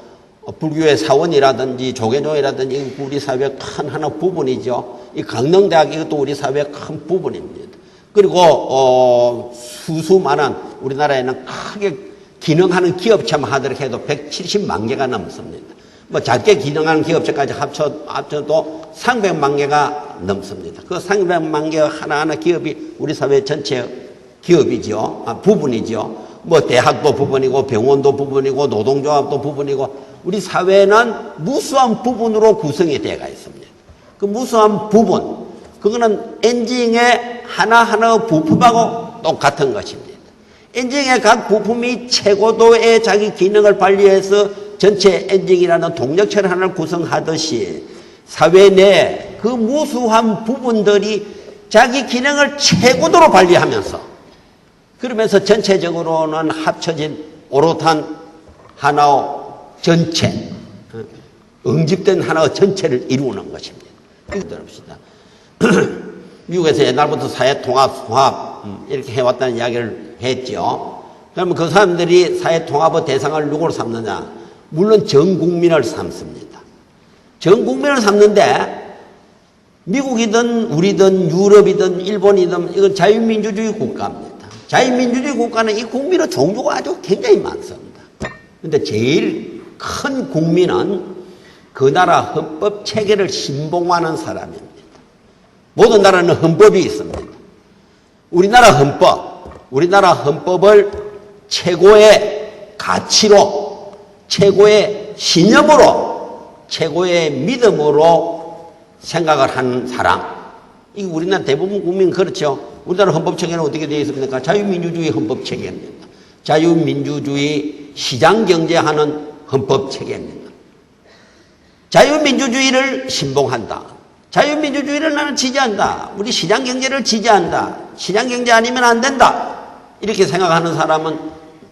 불교의 사원이라든지 조계종이라든지 우리 사회의 큰 하나 부분이죠. 이 강릉대학 이것도 우리 사회의 큰 부분입니다. 그리고 수많은 우리나라에는 크게 기능하는 기업체만 하도록 해도 170만 개가 넘습니다. 뭐 작게 기능하는 기업체까지 합쳐도 300만 개가 넘습니다. 그 300만 개 하나하나 기업이 우리 사회 전체 기업이죠. 부분이죠. 뭐 대학도 부분이고 병원도 부분이고 노동조합도 부분이고 우리 사회는 무수한 부분으로 구성이 되어 있습니다. 그 무수한 부분, 그거는 엔진의 하나하나 부품하고 똑같은 것입니다. 엔진의 각 부품이 최고도의 자기 기능을 발휘해서 전체 엔진이라는 동력체를 하나를 구성하듯이 사회 내 그 무수한 부분들이 자기 기능을 최고도로 발휘하면서 그러면서 전체적으로는 합쳐진 오롯한 하나의 전체, 응집된 하나의 전체를 이루는 것입니다. 이거 들읍시다. 미국에서 옛날부터 사회통합, 이렇게 해왔다는 이야기를 했죠. 그러면 그 사람들이 사회통합의 대상을 누구로 삼느냐? 물론 전 국민을 삼습니다. 전 국민을 삼는데 미국이든 우리든 유럽이든 일본이든 이건 자유민주주의 국가입니다. 자유민주주의 국가는 이 국민의 종류가 아주 굉장히 많습니다. 그런데 제일 큰 국민은 그 나라 헌법 체계를 신봉하는 사람입니다. 모든 나라는 헌법이 있습니다. 우리나라 헌법을 최고의 가치로, 최고의 신념으로, 최고의 믿음으로 생각을 하는 사람. 이 우리나라 대부분 국민 그렇죠. 우리나라 헌법 체계는 어떻게 되어 있습니까? 자유민주주의 헌법 체계입니다. 자유민주주의 시장경제하는 헌법 체계입니다. 자유민주주의를 신봉한다. 자유민주주의를 나는 지지한다. 우리 시장경제를 지지한다. 시장경제 아니면 안 된다. 이렇게 생각하는 사람은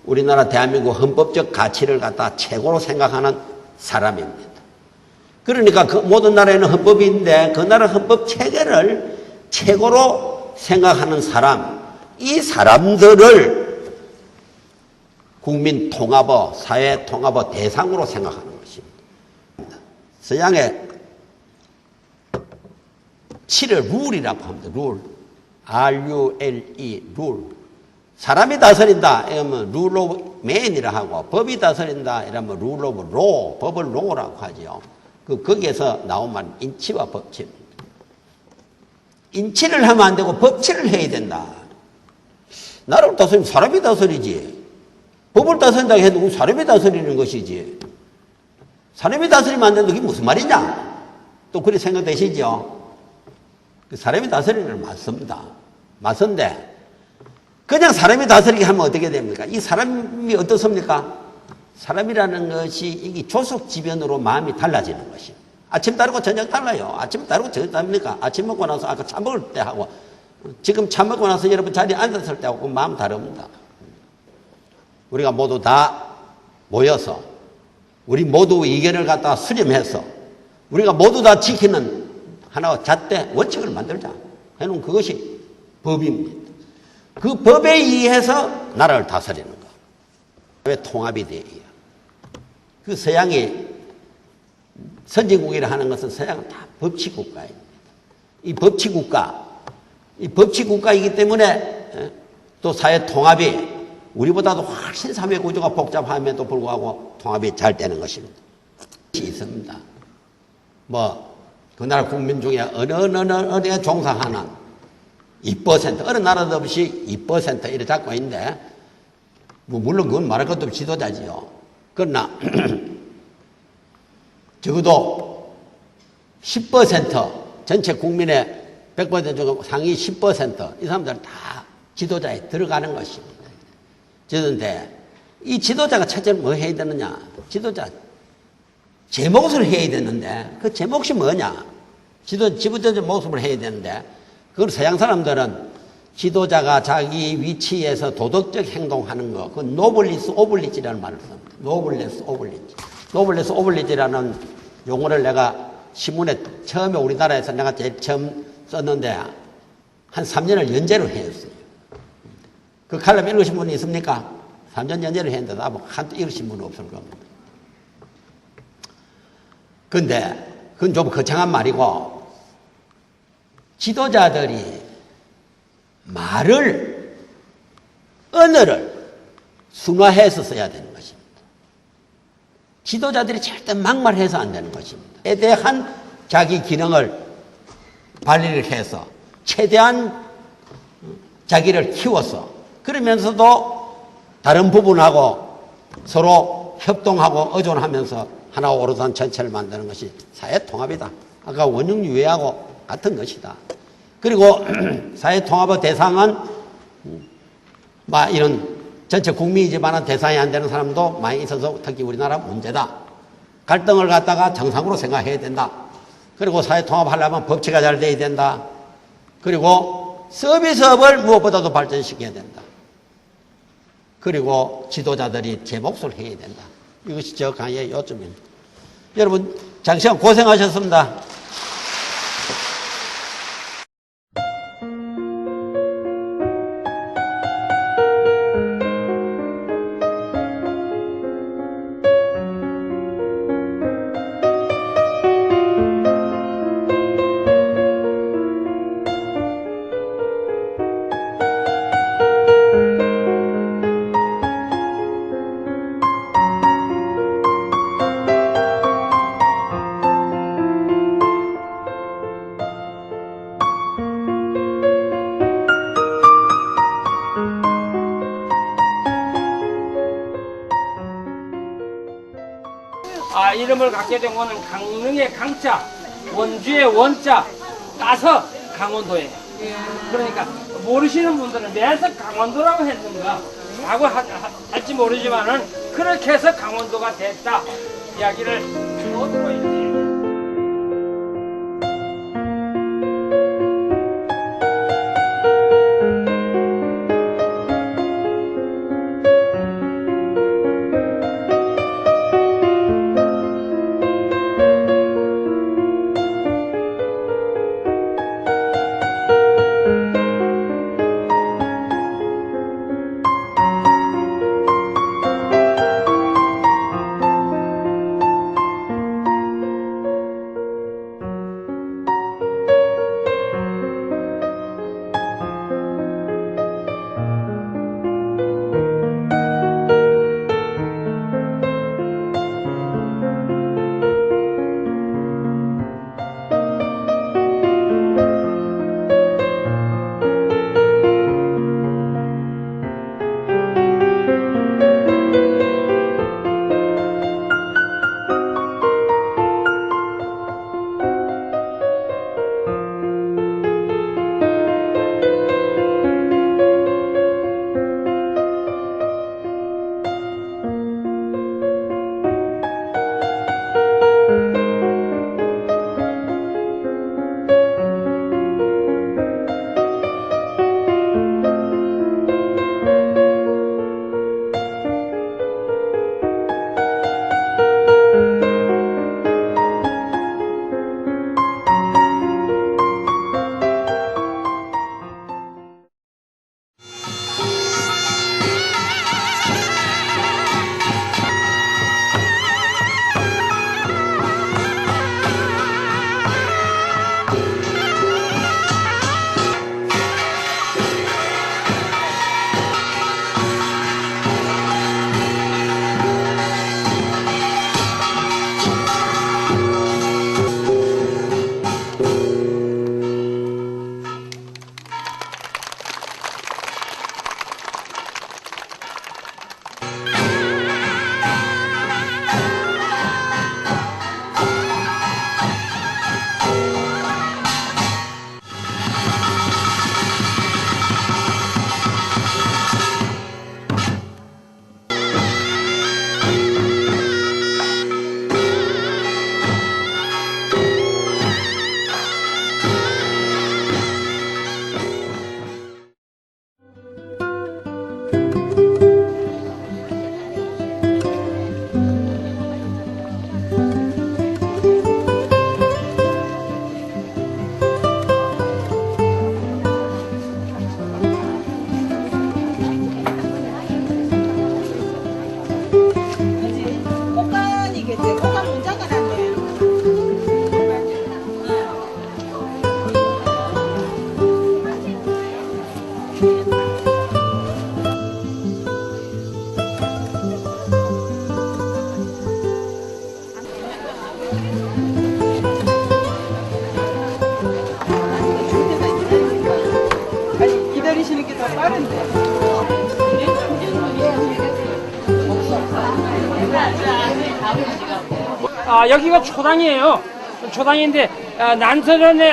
우리나라 대한민국 헌법적 가치를 갖다 최고로 생각하는 사람입니다. 그러니까 그 모든 나라에는 헌법이 있는데 그 나라 헌법 체계를 최고로 생각하는 사람, 이 사람들을 국민 통합의, 사회 통합의 대상으로 생각하는 것입니다. 서양의 7을 룰이라고 합니다. 룰. R-U-L-E, 룰. 사람이 다스린다. 이러면 룰 오브 맨이라 하고, 법이 다스린다. 이러면 룰 오브 로, 법을 로라고 하죠. 거기에서 나온 말, 인치와 법치입니다. 인치를 하면 안 되고 법치를 해야 된다. 나라를 다스리면 사람이 다스리지. 법을 다스린다고 해도 사람이 다스리는 것이지. 사람이 다스리면 안 된다. 그게 무슨 말이냐? 또 그렇게 생각되시죠? 사람이 다스리는 건 맞습니다. 맞는데 그냥 사람이 다스리게 하면 어떻게 됩니까? 이 사람이 어떻습니까? 사람이라는 것이 이게 조속지변으로 마음이 달라지는 것이. 아침 다르고 저녁 달라요. 아침 다르고 저녁 다릅니까? 아침 먹고 나서 아까 차 먹을 때 하고 지금 차 먹고 나서 여러분 자리에 앉았을 때하고 마음 다릅니다. 우리가 모두 다 모여서 우리 모두 의견을 갖다가 수렴해서 우리가 모두 다 지키는 하나의 잣대 원칙을 만들자 해놓은 그것이 법입니다. 그 법에 의해서 나라를 다스리는 거. 왜 통합이 돼요? 그 서양이 선진국이라 하는 것은 서양은 다 법치국가입니다. 이 법치국가이기 때문에 또 사회 통합이 우리보다도 훨씬 사회 구조가 복잡함에도 불구하고 통합이 잘 되는 것입니다. 있습니다. 그 나라 국민 중에 어느 종사하는 2%, 어느 나라도 없이 2% 이렇게 잡고 있는데, 물론 그건 말할 것도 없이 지도자지요. 그러나, 적어도 10% 전체 국민의 100% 중에 상위 10% 이 사람들은 다 지도자에 들어가는 것입니다. 그런데 이 지도자가 첫째로 뭐 해야 되느냐? 지도자 제 몫을 해야 되는데 그 제 몫이 뭐냐? 지도자의 모습을 해야 되는데 그걸 서양 사람들은 지도자가 자기 위치에서 도덕적 행동하는 거, 그 노블리스 오블리지라는 말을 씁니다. 노블리스 오블리지. 노블리스 오블리지라는 용어를 내가 신문에 처음에 우리나라에서 내가 제일 처음 썼는데 한 3년을 연재를 했어요. 그 칼럼 읽으신 분이 있습니까? 3년 연재를 했는데 나보고 한도 읽으신 분은 없을 겁니다. 근데 그건 좀 거창한 말이고 지도자들이 말을 언어를 순화해서 써야 되는 것입니다. 지도자들이 절대 막말해서 안 되는 것입니다. 에 대한 자기 기능을 발휘를 해서 최대한 자기를 키워서 그러면서도 다른 부분하고 서로 협동하고 의존하면서 하나 오롯한 전체를 만드는 것이 사회 통합이다. 아까 원흉유해하고 같은 것이다. 그리고 사회 통합의 대상은 이런 전체 국민이지만 대상이 안 되는 사람도 많이 있어서 특히 우리나라 문제다. 갈등을 갖다가 정상으로 생각해야 된다. 그리고 사회 통합하려면 법치가 잘 돼야 된다. 그리고 서비스업을 무엇보다도 발전시켜야 된다. 그리고 지도자들이 제 몫을 해야 된다. 이것이 저 강의의 요점입니다. 여러분 장시간 고생하셨습니다. 이름을 갖게 된 거는 강릉의 강자, 원주의 원자 따서 강원도예요. 그러니까 모르시는 분들은 왜서 강원도라고 했는가 라고 할지 모르지만은 그렇게 해서 강원도가 됐다 이야기를 주로 듣고 있어요. 여기가 초당이에요. 초당인데 난설현의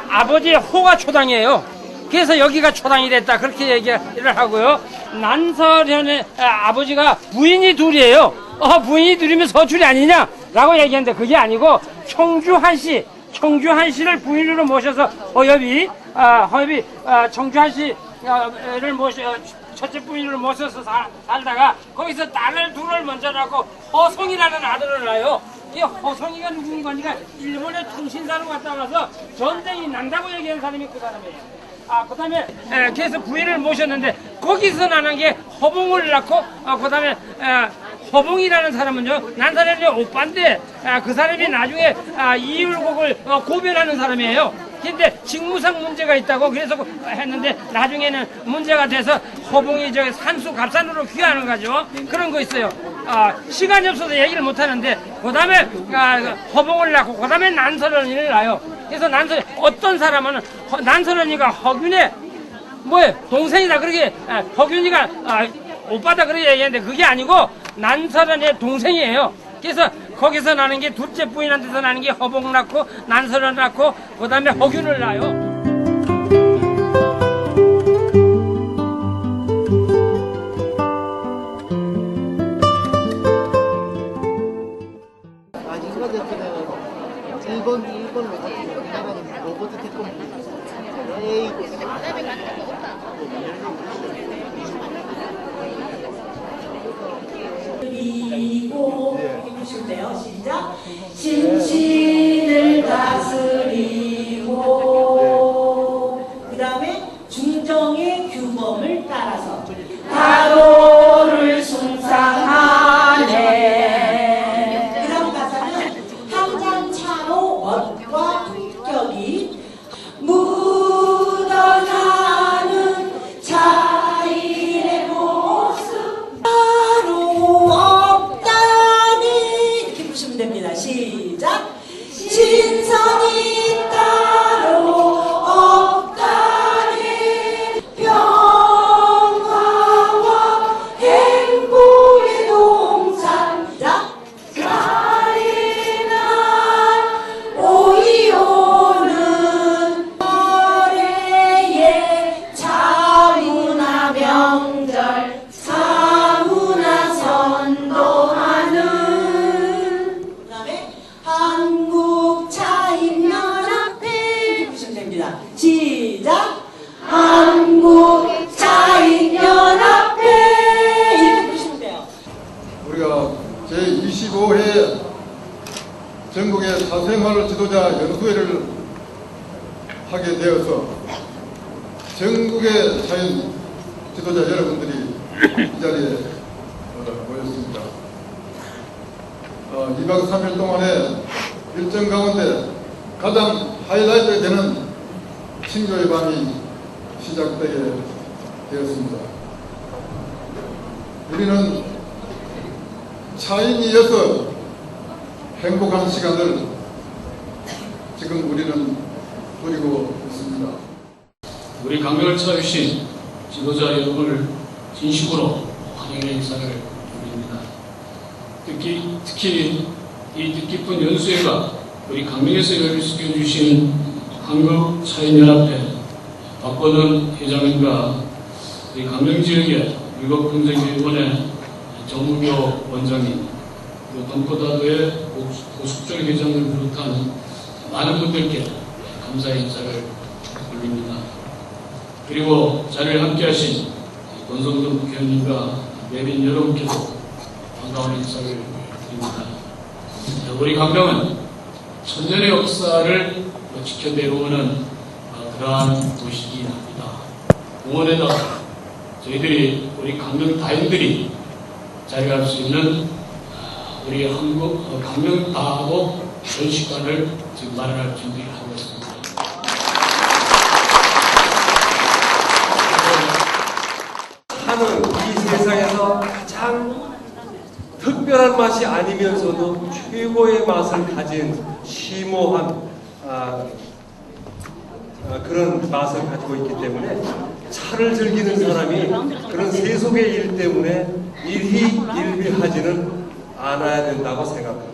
아버지의 호가 초당이에요. 그래서 여기가 초당이 됐다 그렇게 얘기를 하고요. 난설현의 아버지가 부인이 둘이에요. 부인이 둘이면 서출이 아니냐라고 얘기하는데 그게 아니고 청주 한씨를 부인으로 모셔서 허엽이 청주 한씨를 첫째 부인으로 모셔서 살다가 거기서 딸을 둘을 먼저 낳고 허송이라는 아들을 낳아요. 이 허송이가 누군 거니까 일본의 통신사로 갔다 와서 전쟁이 난다고 얘기하는 사람이 그 사람이에요. 그 다음에 그래서 부인을 모셨는데 거기서 나는 게 허봉을 낳고 그 다음에 허봉이라는 사람은요 난사련의 오빠인데 그 사람이 나중에 이율곡을 고변하는 사람이에요. 근데 직무상 문제가 있다고 그래서 했는데 나중에는 문제가 돼서 허봉이 저 산수 갑산으로 귀하는 거죠. 그런 거 있어요. 시간이 없어서 얘기를 못 하는데 그 다음에 허봉을 낳고 그 다음에 난설현이를 낳아요. 그래서 어떤 사람은 난설현이가 허균의 동생이다 그렇게 허균이가 오빠다 그렇게 얘기했는데 그게 아니고 난설현의 동생이에요. 그래서 거기서 나는 게 둘째 부인한테서 나는 게 허봉 낳고 난설현 낳고 그 다음에 허균을 낳아요. 일본으로 가지고 우리나라는 로봇 태권도 그리고 해주실래요? 시작. 심신을 다스리고 그 다음에 중정의 규범을 따라서 가로를 숭상하네. 그 다음 가사는 한잔 차로 멋과 품격이 묻어가는 자인의 모습 따로 없다니 이렇게 보시면 됩니다. 시작. 신선이 따로 없다니 평화와 행복의 동산자 잔인한 오이오는 올해의 차문화 명절 사문화 선도하는 그 다음에 한국차인연합회 이렇게 보시면 됩니다. 시작. 한국차인연합회 이렇게 보시면 돼요. 우리가 제25회 전국의 사생활 지도자 연수회를 하게 되어서 전국의 사인 지도자 여러분들이 이 자리에 모였습니다. 2박 3일 동안의 일정 가운데 가장 하이라이트 되는 친교의 밤이 시작되게 되었습니다. 우리는 차인이어서 행복한 시간을 지금 우리는 누리고 있습니다. 우리 강명을 찾아주신 지도자 여러분을 진심으로 환영의 인사를 드립니다. 특히 이 뜻깊은 연수회가 우리 강명에서 열려주신 한국차인연합회 박건원 회장님과 우리 강명 지역의 율곡경제위원회 정무교 원장님 그리고 동포다도의 고숙정 회장을 비롯한 많은 분들께 감사의 인사를 올립니다. 그리고 자리를 함께하신 권성동 국회의원님과 내빈 여러분께도 반가운 인사를 드립니다. 우리 강명은 천년의 역사를 지켜 내려오는 그러한 도시이긴 합니다. 공원에다가 저희들이 우리 강명 다인들이 자리할 수 있는 우리 한국 강명 다도 전시관을 지금 마련할 준비를 하고 있습니다. 하는 이 세상에서 가장 특별한 맛이 아니면서도 최고의 맛을 가진 심오한 그런 맛을 가지고 있기 때문에 차를 즐기는 사람이 그런 세속의 일 때문에 일희일비하지는 안아야 된다고 생각합니다.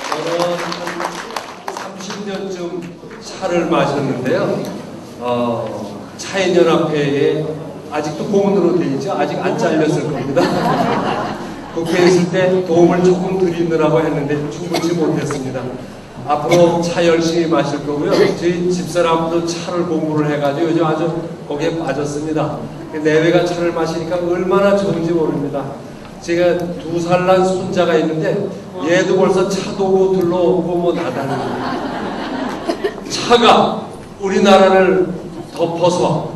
저는 한 30년쯤 차를 마셨는데요. 차인연합회에 아직도 고문으로 돼 있죠. 아직 안 잘렸을 겁니다. 국회에 있을 때 도움을 조금 드리느라고 했는데 충분치 못했습니다. 앞으로 차 열심히 마실 거고요. 저희 집사람도 차를 공부를 해가지고 요즘 아주 거기에 빠졌습니다. 내외가 차를 마시니까 얼마나 좋은지 모릅니다. 제가 2살 난 손자가 있는데 얘도 벌써 차도고 들러오고 뭐 나다닙니다. 차가 우리나라를 덮어서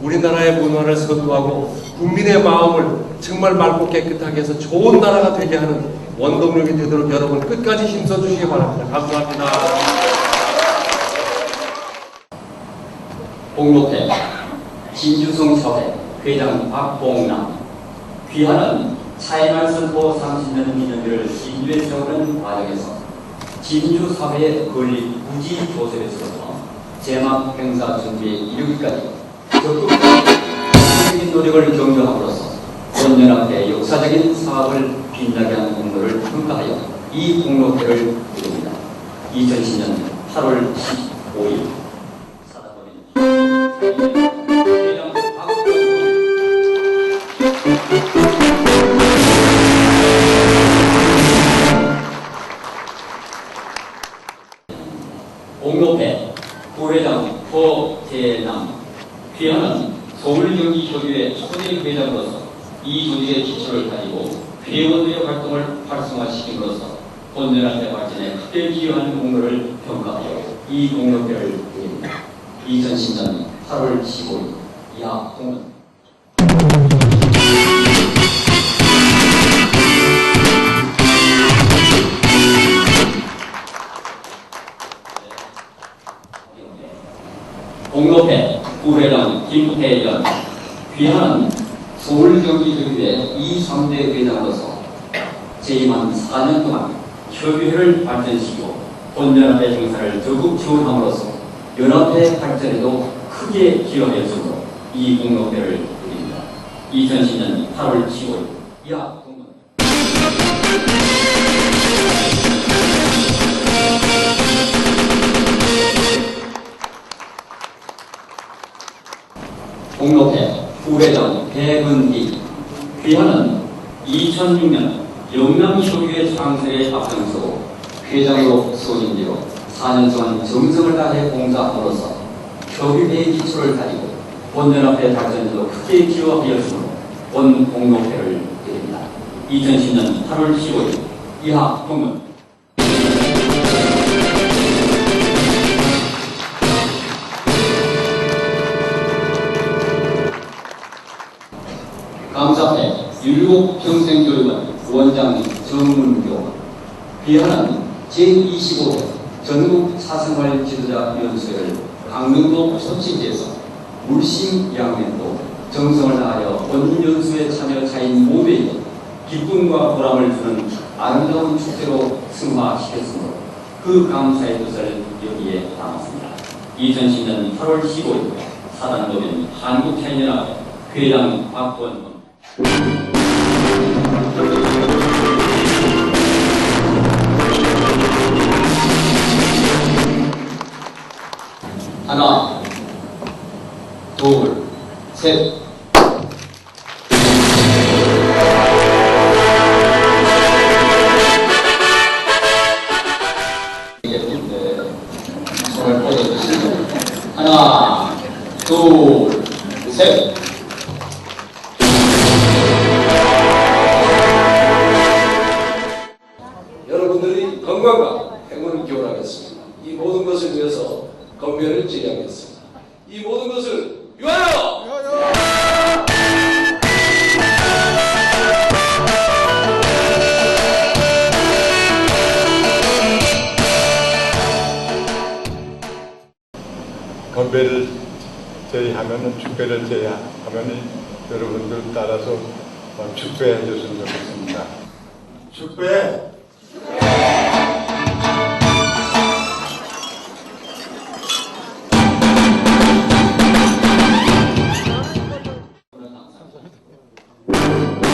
우리나라의 문화를 선도하고 국민의 마음을 정말 맑고 깨끗하게 해서 좋은 나라가 되게 하는 원동력이 되도록 여러분 끝까지 힘써주시기 바랍니다. 감사합니다. 공로회 진주성 사회 회장 박봉남 귀하는 차이날 선포 30년 기념일을 진주에 세우는 과정에서 진주 사회의 건립 부지 조성에서부터 제막 행사 준비에 이르기까지 적극적인 노력을 경주함으로써 원연합회의 역사적인 사업을 빛나게 하는 공로를 평가하여 이 공로회를 이룹니다. 2010년 8월 15일 공로회 부회장 허재남 귀하는 서울경기협의회 초대 회장으로서 이 조직의 기초를 가지고 회원들의 활동을 활성화시킴으로써 본연합회 발전에 크게 기여하는 공로를 평가하여 이 공로회를 드립니다. 2010년 8월 15일 이하 공론 공로회 부회장 김태현 귀하는 서울경기협의회 2, 3대 회장으로서 재임한 4년 동안 협의회를 발전시키고 본연합회 행사를 적극 지원함으로써 연합회 발전에도 크게 기여하였으므로 이 공로회를 드립니다. 2010년 8월 15일 이하 공론 공로회 부회장 배근희 귀하는 2006년 영남협의회 창설에 앞장서고 회장으로 소진 뒤로 4년 동안 정성을 다해 봉사함으로써 협의회의 기초를 가지고 본연합회 발전에도 크게 기여하였으므로 본 공로회를 드립니다. 2010년 8월 15일 이하 공문 감사회 율곡평생교육원 원장 정문교 귀하는 제25회 전국 사생활 지도자 연수회를 강릉도 소치지에서 물심양면도 정성을 다하여 원연수에 참여자인 모두에게 기쁨과 보람을 주는 아름다운 축제로 승화시켰으므로 그 감사의 뜻을 여기에 담았습니다. 2010년 8월 15일 사단법인 한국차인연합회 회장 박원범 하나, 둘, 셋. 손을 뻗어주시고 하나, 둘, 셋. 여러분들이 건강과 행운을 기원하겠습니다. 이 모든 것을 위해서 건배를 지휘하겠습니다. 이 모든 것을 위하여! 건배를 제의하면은 축배를 제의하면은 여러분들 따라서 축배해 줬으면 좋겠습니다. 축배! 감사합니다.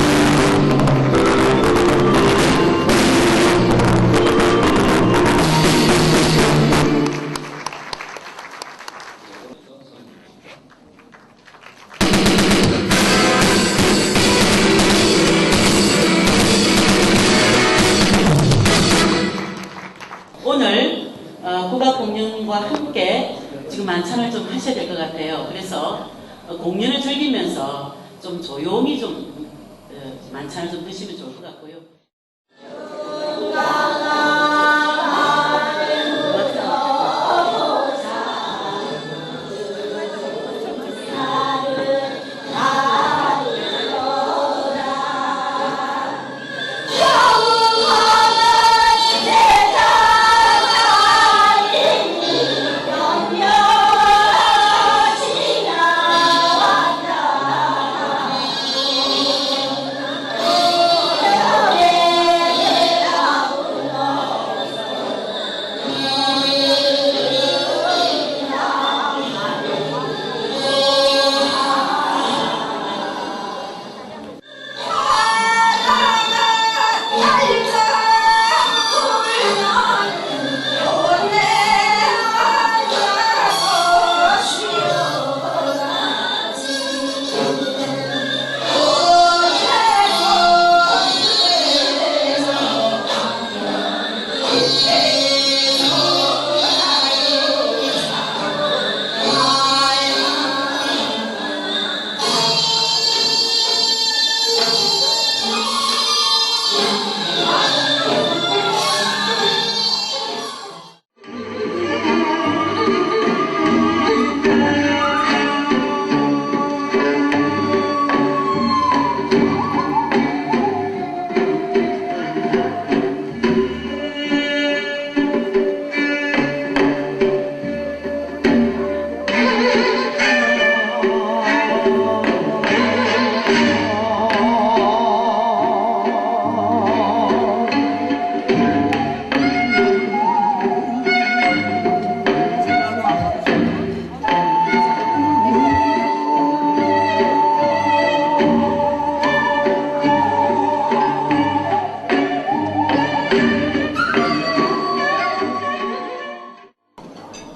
공연과 함께 지금 만찬을 좀 하셔야 될 것 같아요. 그래서 공연을 즐기면서 좀 조용히 좀 만찬을 좀 드시면 좋을 것 같고요.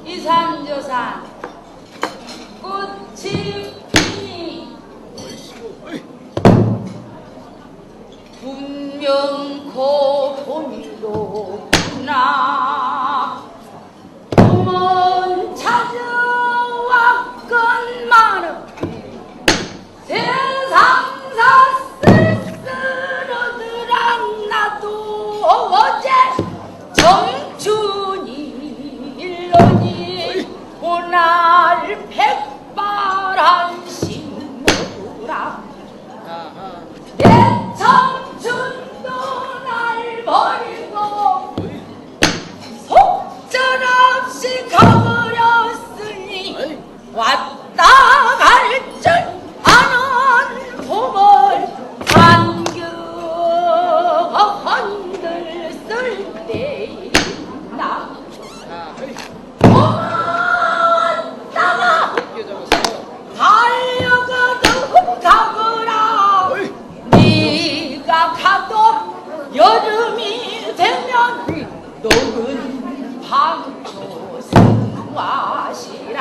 이산저산 꽃이 피니 분명 고봄이로구나. 봄은 찾아왔건만은 세상사 쓸쓸하더란 나도 어제 청춘이 일러니 오날 백발한 신모라. 내 청춘도 날 버리고 속절없이 가버렸으니 왔다 갈 줄 아는 봄을 안겨 흔들쓸 때이나 왔다가 달려가도 가거라. 네가 가도 여름이 되면 녹은 방초 승화시라.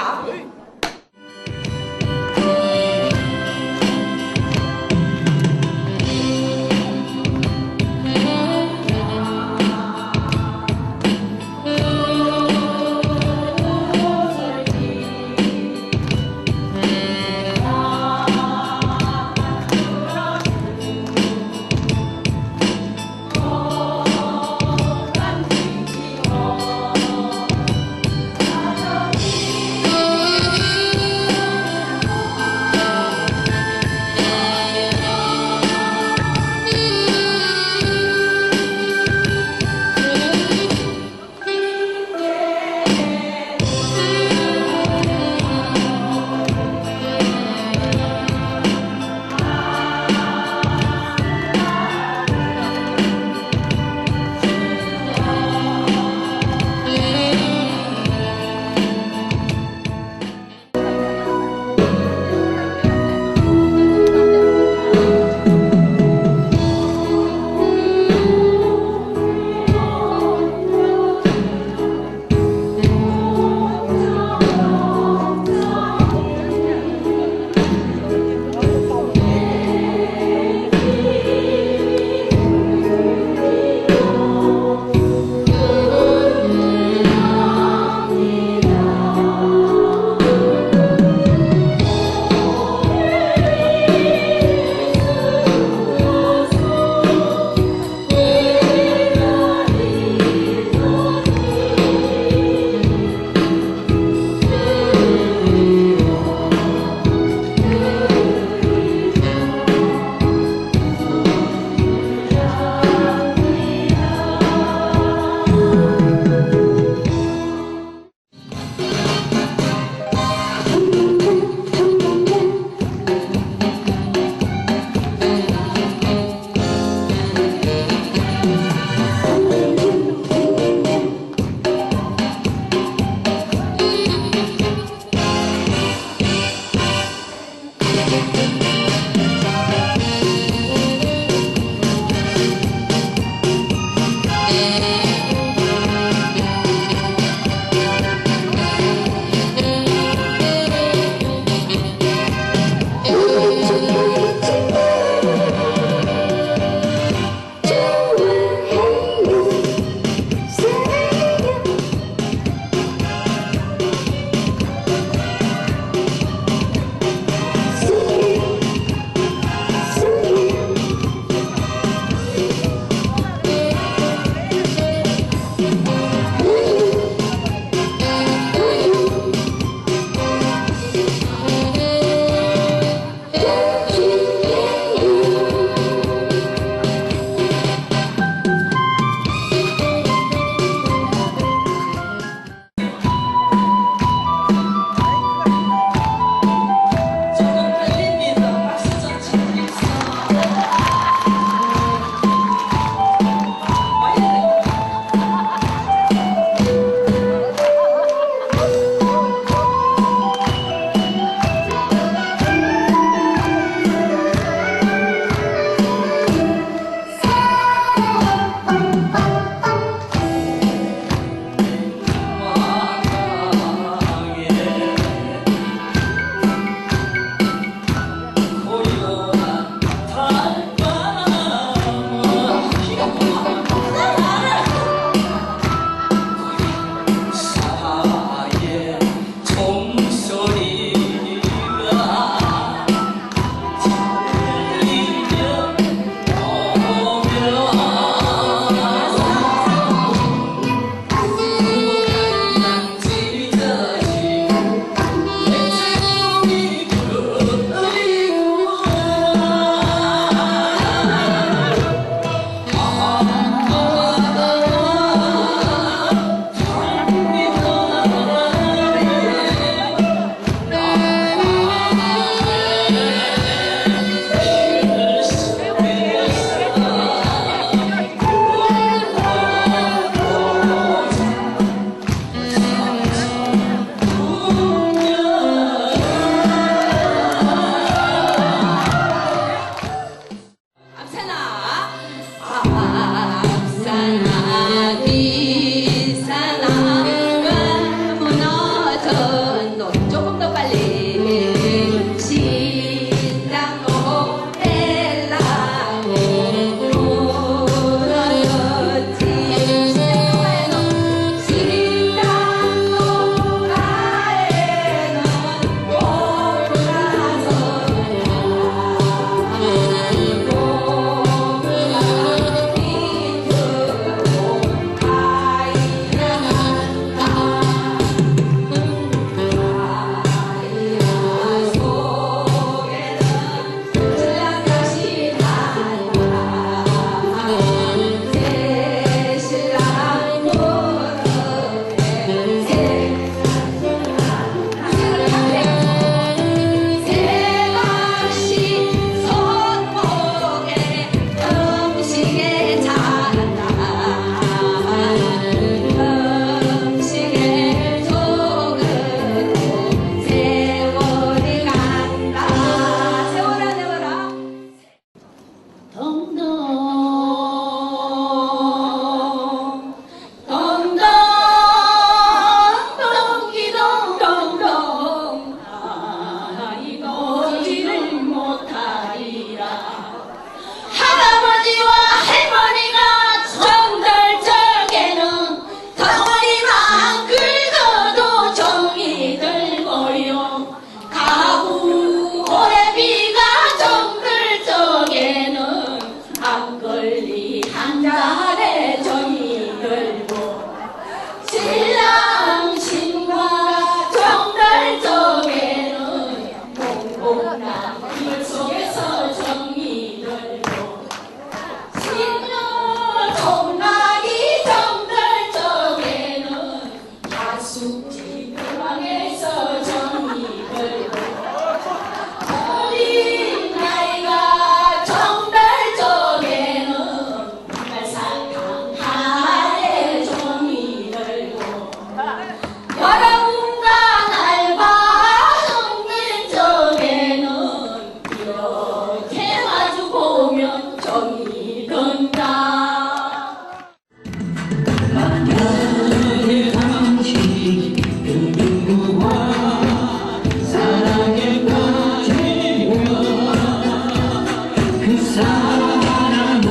사람을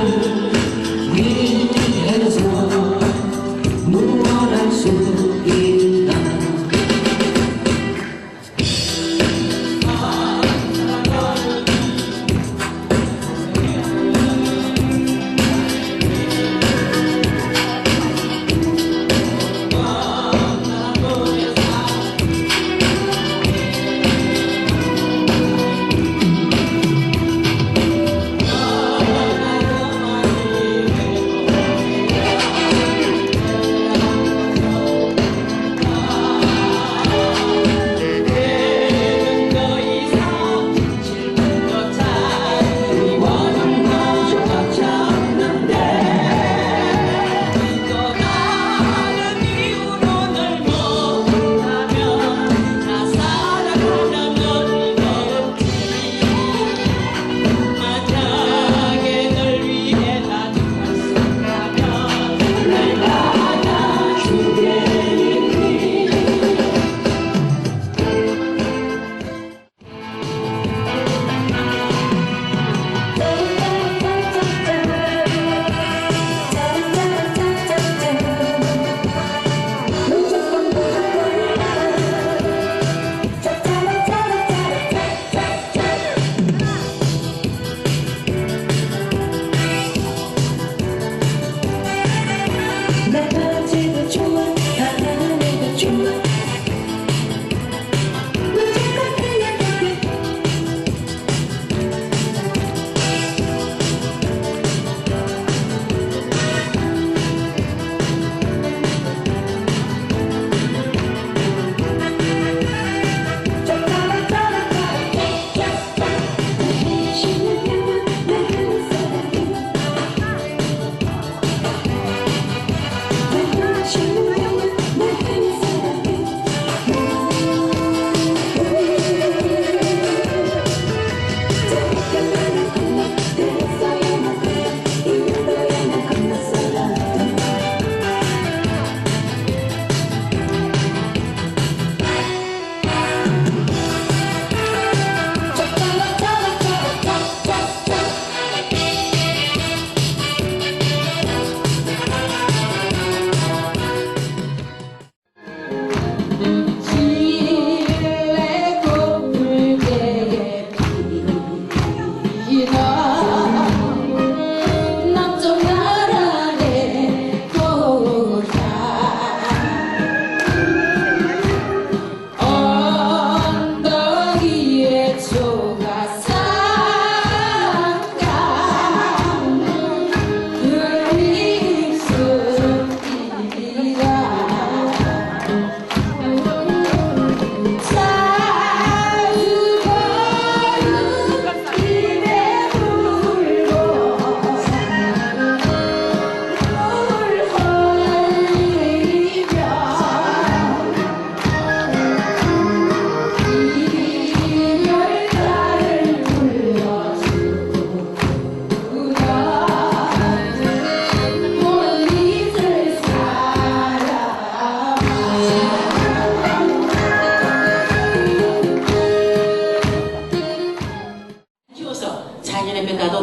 위해서 무엇 할 수 있나.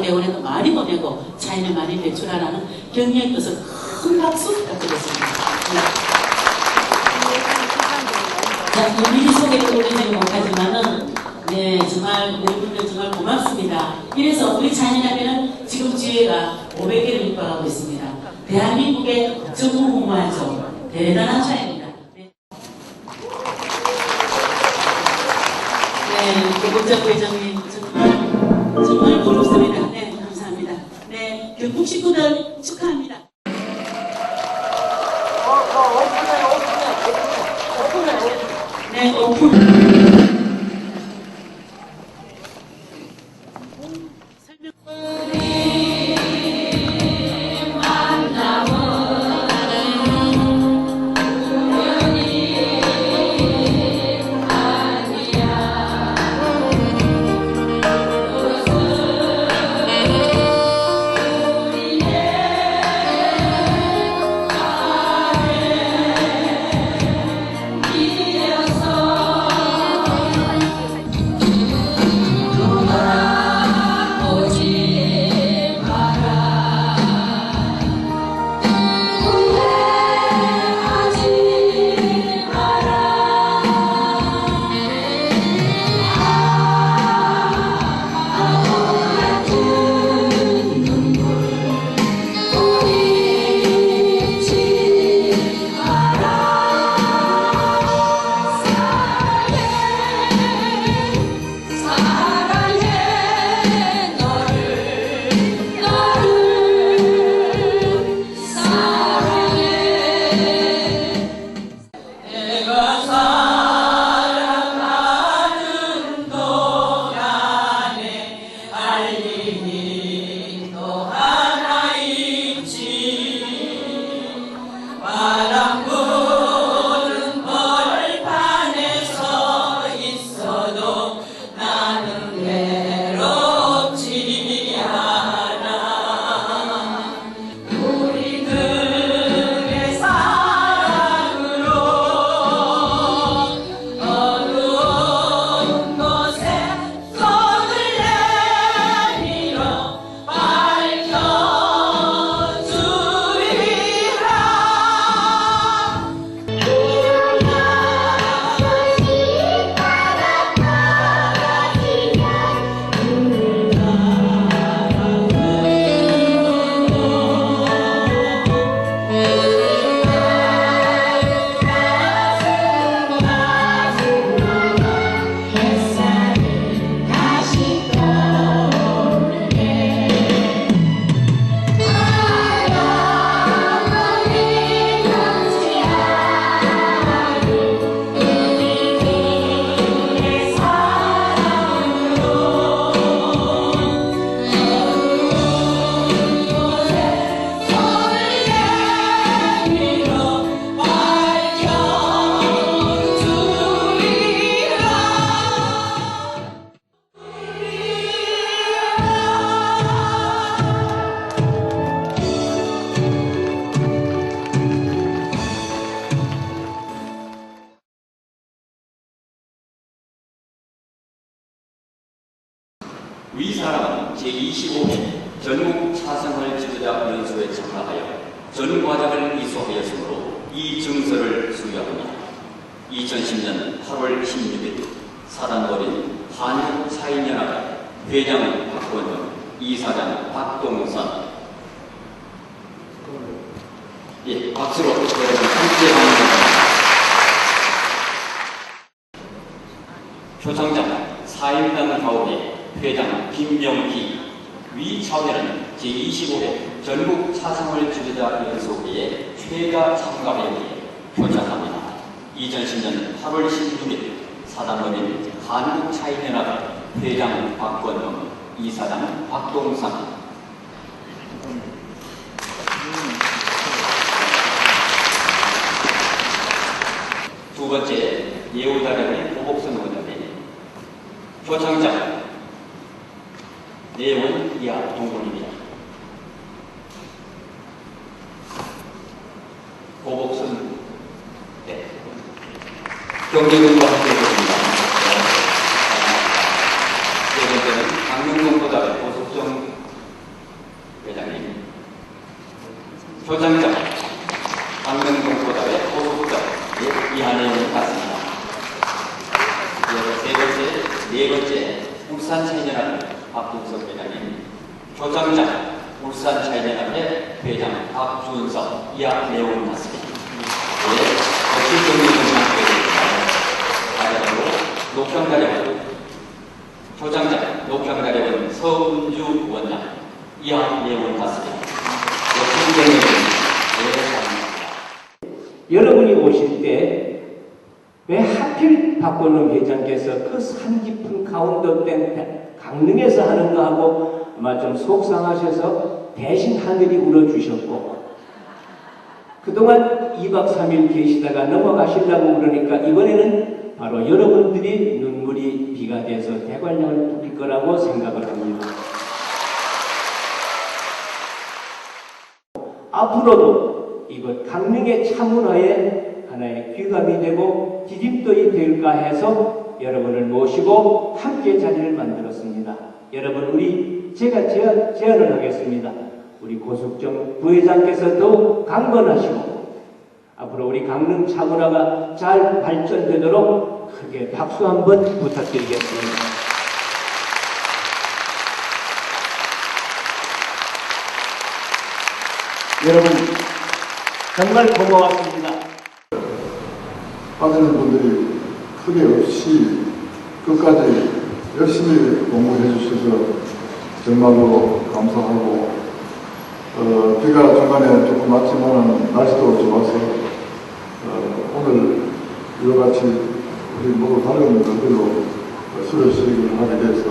대원에도 많이 보내고 차이를 많이 배출하라는 경의의 뜻을 큰 박수 부탁드리겠습니다. 자, 미리 소개를 올리지 못하지만은 네, 정말 여러분들 정말 고맙습니다. 이래서 우리 차이나라면 지금 지혜가 500개를 육박하고 있습니다. 대한민국의 전무후무하죠. 대단한 차이입니다. 네, 김국정 회장님 정말 고맙습니다. 네, 감사합니다. 네, 경북 식구들 축하합니다. 네, 오픈. 제25회 전국 차생활 지도자 연수에 참가하여 전 과정을 이수하였으므로 이 증서를 수여합니다. 2010년 8월 16일 사단법인 한국사인연합회 회장 박건영, 이사장 박동선. 예, 박수로 여러분 함께 반갑습니다. 표창장 사인단 가옥의 회장 김명기, 위 차원에는 제25회 전국 차생활 지도자 연수회에 최다 참가회원에 표창합니다. 2010년 8월 16일 사단법인 한국차인연합회 회장 박건영, 이사장 박동상. 두 번째 예우다령의 고복선 원장님, 표창장 내원 이하 동군입니다. 고복선 네. 경제국과 함께했습니다. 네 번째는 강릉동보다 고석정 회장님, 표창장 강릉동보다의 고석정 이한혜님 같습니다. 네 번째 울산차인연합회 박동석 회장님, 표창장 울산차인연합회 회장 박준석 이한혜원 같습니다. 네, 마지막으로 녹평가령원 표창장 녹평가령원 서은주 원장 이한혜원 같습니다. 여러분이 오실 때 왜 하필 박건영 회장께서 그 산 깊은 강원도 댐 강릉에서 하는 거 하고 아마 좀 속상하셔서 대신 하늘이 울어주셨고, 그동안 2박 3일 계시다가 넘어가시려고 그러니까 이번에는 바로 여러분들이 눈물이 비가 돼서 대관령을 부릴 거라고 생각을 합니다. 앞으로도 이곳 강릉의 차문화에 하나의 귀감이 되고 디딤돌이 될까 해서 여러분을 모시고 함께 자리를 만들었습니다. 여러분, 제가 제안을 하겠습니다. 우리 고석정 부회장께서 더욱 강건하시고 앞으로 우리 강릉 차문화가 잘 발전되도록 크게 박수 한번 부탁드리겠습니다. 여러분, 정말 고마웠습니다. 빠지는 분들이 크게 없이 끝까지 열심히 공부해 주셔서 정말로 감사하고, 비가 중간에 조금 왔지만 날씨도 좋아서 오늘 이와 같이 우리 모두 다른 분들로 수료 시식을 하게 돼서